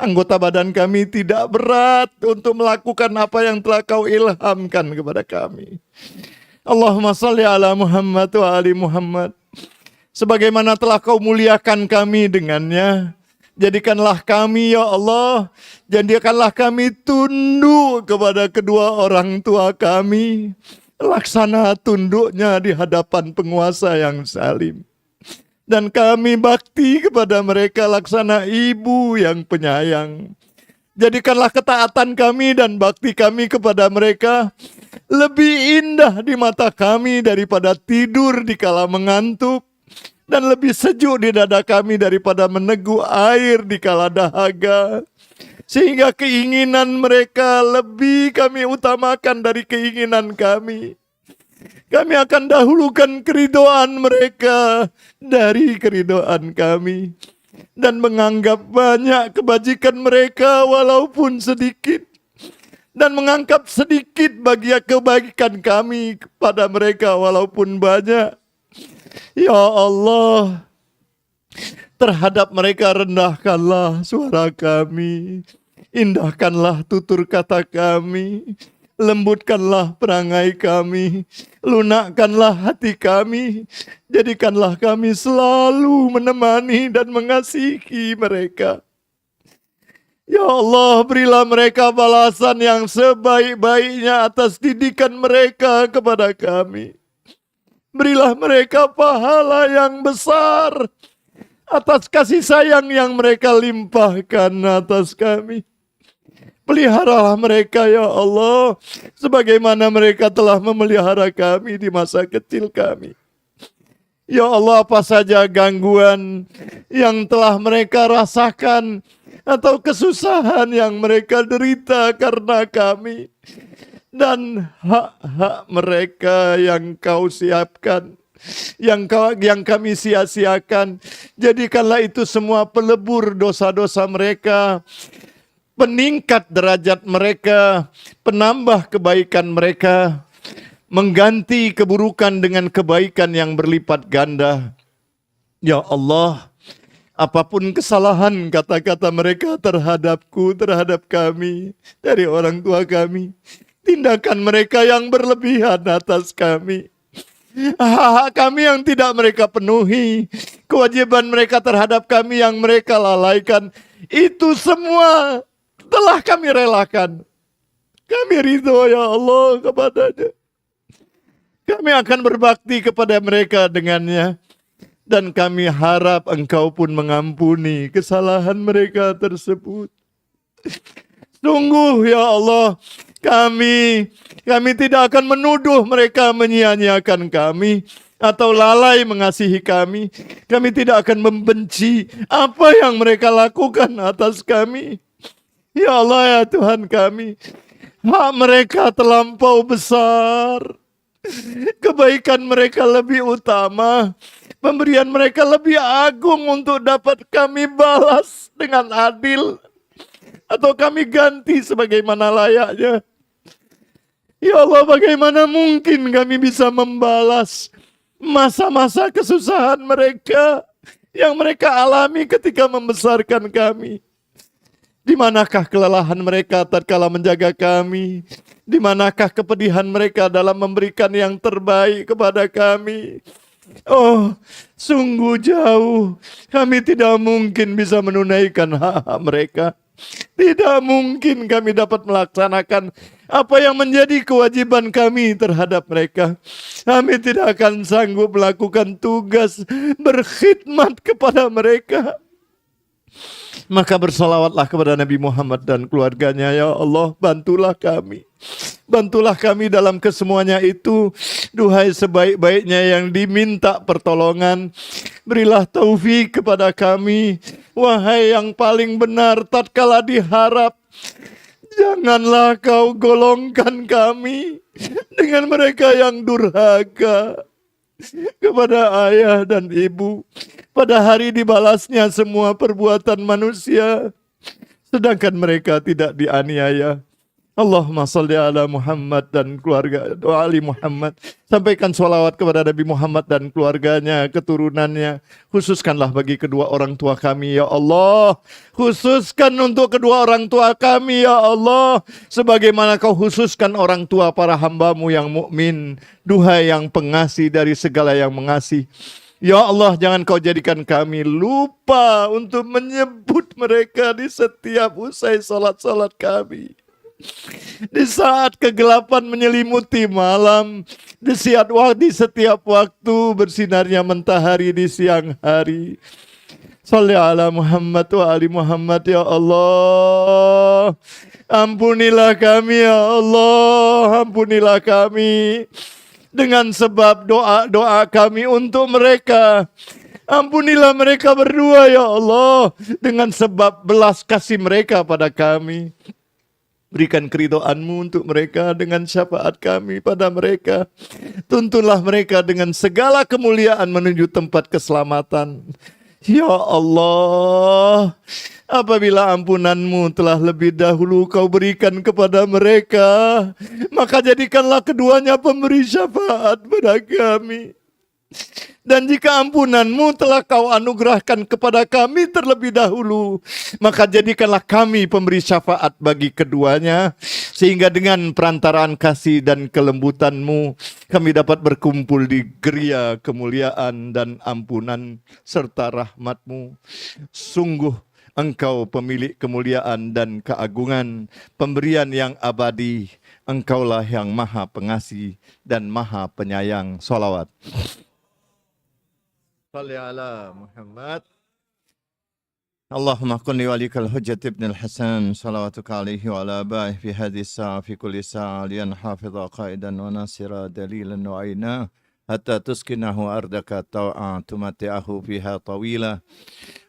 Anggota badan kami tidak berat untuk melakukan apa yang telah kau ilhamkan kepada kami. Allahumma salli ala Muhammad wa ali Muhammad. Sebagaimana telah kau muliakan kami dengannya, jadikanlah kami ya Allah, jadikanlah kami tunduk kepada kedua orang tua kami. Laksana tunduknya di hadapan penguasa yang zalim. Dan kami bakti kepada mereka laksana ibu yang penyayang. Jadikanlah ketaatan kami dan bakti kami kepada mereka lebih indah di mata kami daripada tidur di kala mengantuk. Dan lebih sejuk di dada kami daripada meneguk air di kala dahaga. Sehingga keinginan mereka lebih kami utamakan dari keinginan kami. Kami akan dahulukan keridhaan mereka dari keridhaan kami. Dan menganggap banyak kebajikan mereka walaupun sedikit. Dan menganggap sedikit bagian kebaikan kami kepada mereka walaupun banyak. Ya Allah, terhadap mereka rendahkanlah suara kami. Indahkanlah tutur kata kami. Lembutkanlah perangai kami, lunakkanlah hati kami, jadikanlah kami selalu menemani dan mengasihi mereka. Ya Allah, berilah mereka balasan yang sebaik-baiknya atas didikan mereka kepada kami. Berilah mereka pahala yang besar atas kasih sayang yang mereka limpahkan atas kami. Peliharalah mereka ya Allah, sebagaimana mereka telah memelihara kami di masa kecil kami. Ya Allah, apa saja gangguan yang telah mereka rasakan atau kesusahan yang mereka derita karena kami. Dan hak-hak mereka yang kau siapkan, yang kami sia-siakan, jadikanlah itu semua pelebur dosa-dosa mereka, peningkat derajat mereka, penambah kebaikan mereka, mengganti keburukan dengan kebaikan yang berlipat ganda. Ya Allah, Apapun kesalahan kata-kata mereka terhadapku, terhadap kami, dari orang tua kami, tindakan mereka yang berlebihan atas kami, hak kami yang tidak mereka penuhi, kewajiban mereka terhadap kami yang mereka lalaikan, itu semua telah kami relakan. Kami ridho ya Allah kepadanya. Kami akan berbakti kepada mereka dengannya. Dan kami harap Engkau pun mengampuni kesalahan mereka tersebut. Sungguh ya Allah, kami tidak akan menuduh mereka menyia-nyiakan kami atau lalai mengasihi kami. Kami tidak akan membenci apa yang mereka lakukan atas kami. Ya Allah ya Tuhan kami, hak mereka terlampau besar. Kebaikan mereka lebih utama. Pemberian mereka lebih agung untuk dapat kami balas dengan adil. Atau kami ganti sebagaimana layaknya. Ya Allah, bagaimana mungkin kami bisa membalas masa-masa kesusahan mereka yang mereka alami ketika membesarkan kami. Di manakah kelelahan mereka tatkala menjaga kami? Di manakah kepedihan mereka dalam memberikan yang terbaik kepada kami? Oh, sungguh jauh. Kami tidak mungkin bisa menunaikan hak-hak mereka. Tidak mungkin kami dapat melaksanakan apa yang menjadi kewajiban kami terhadap mereka. Kami tidak akan sanggup melakukan tugas berkhidmat kepada mereka. Maka bersalawatlah kepada Nabi Muhammad dan keluarganya. Ya Allah, bantulah kami. Bantulah kami dalam kesemuanya itu. Duhai sebaik-baiknya yang diminta pertolongan, berilah taufik kepada kami. Wahai yang paling benar tatkala diharap, janganlah kau golongkan kami dengan mereka yang durhaka kepada ayah dan ibu. Pada hari dibalasnya semua perbuatan manusia, sedangkan mereka tidak dianiaya. Allahumma salli ala Muhammad dan keluarga doa Ali Muhammad. Sampaikan sholawat kepada Nabi Muhammad dan keluarganya, keturunannya. Khususkanlah bagi kedua orang tua kami ya Allah. Khususkan untuk kedua orang tua kami ya Allah, sebagaimana kau khususkan orang tua para hambamu yang mukmin. Duhai yang pengasih dari segala yang mengasih. Ya Allah, jangan kau jadikan kami lupa untuk menyebut mereka di setiap usai salat-salat kami. Di saat kegelapan menyelimuti malam, di setiap waktu bersinarnya mentahari di siang hari. Shalli ala Muhammad wa ali Muhammad ya Allah. Ampunilah kami ya Allah, ampunilah kami. Dengan sebab doa-doa kami untuk mereka. Ampunilah mereka berdua ya Allah. Dengan sebab belas kasih mereka pada kami. Berikan keridhaan-Mu untuk mereka dengan syafaat kami pada mereka. Tuntunlah mereka dengan segala kemuliaan menuju tempat keselamatan. Ya Allah, apabila ampunan-Mu telah lebih dahulu kau berikan kepada mereka, maka jadikanlah keduanya pemberi syafaat pada kami. Dan jika ampunan-Mu telah kau anugerahkan kepada kami terlebih dahulu, maka jadikanlah kami pemberi syafaat bagi keduanya, sehingga dengan perantaraan kasih dan kelembutan-Mu, kami dapat berkumpul di geria kemuliaan dan ampunan serta rahmat-Mu. Sungguh Engkau pemilik kemuliaan dan keagungan, pemberian yang abadi. Engkaulah yang maha pengasih dan maha penyayang. Salawat. Salli ala Muhammad. Allahumma kunni walikal hujjat ibn al-Hasan salawatuka alaihi wa ala abaih fi hadhi sa'a fi kulli sa'a liyan hafidha qaidan wa nasira dalilan wa aina hatta tuskinahu ardaka taw'a tumati'ahu fiha tawila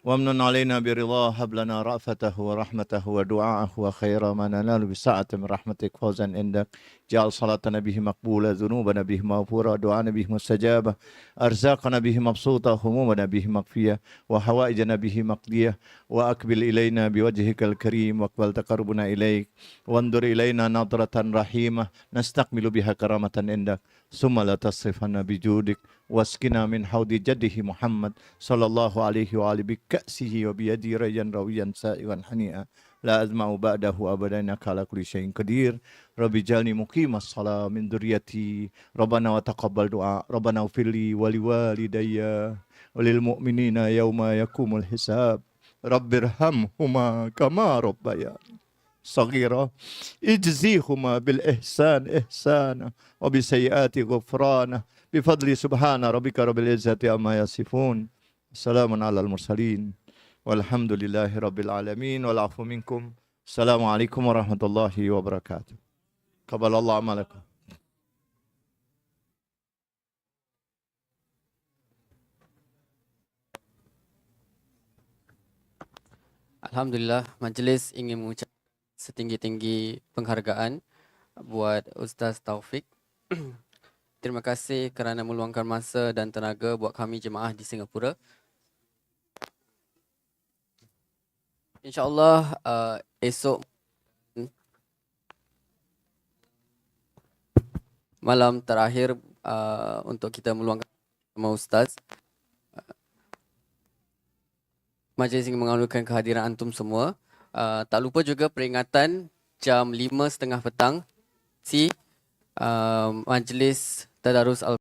wa amnun alaina biridha hablana ra'fatahu wa rahmatahu wa du'aahu wa khaira ma nanalu bi sa'ati min rahmatik fawzan indak ja'al salatana bihi maqbula dhunubana bihi maghfura du'ana bihi mustajabah arzaqana bihi mabsuta humumana bihi maghfiyah wa hawaijana bihi maqdiyah wa akbil ilaina biwajhikal karim wa aqbal taqarrubuna ilaik wa andur ilaina nadratan rahimah nastakmilu biha karamatan indak summa la tasrifanna bijudik واسقنا من حوض جده محمد صلى الله عليه وآله بكأسه وبيده ريا رويا سائغا حنيئا لا أزمع بعده أبدا إنك على كل شيء قدير رب اجعلني مقيم الصلاة من ذريتي ربنا وتقبل دعاء ربنا اغفر لي ولوالدي وللمؤمنين يوم يقوم الحساب رب ارحمهما كما ربياني صغيرة اجزيهما بالإحسان إحسانا وبسيئات غفرانا بفضل سبحان ربك رب العزة عما يصفون سلام على المرسلين والحمد لله رب العالمين والعفو منكم السلام عليكم ورحمة الله وبركاته قبل الله عملكم. Alhamdulillah, majlis ingin mengucapkan setinggi-tinggi penghargaan buat Ustaz Taufik. Terima kasih kerana meluangkan masa dan tenaga buat kami jemaah di Singapura. InsyaAllah esok malam terakhir untuk kita meluangkan sama Ustaz. Majlis ingin mengalukan kehadiran antum semua. Tak lupa juga peringatan jam 5:30 petang si majlis Tadarus Al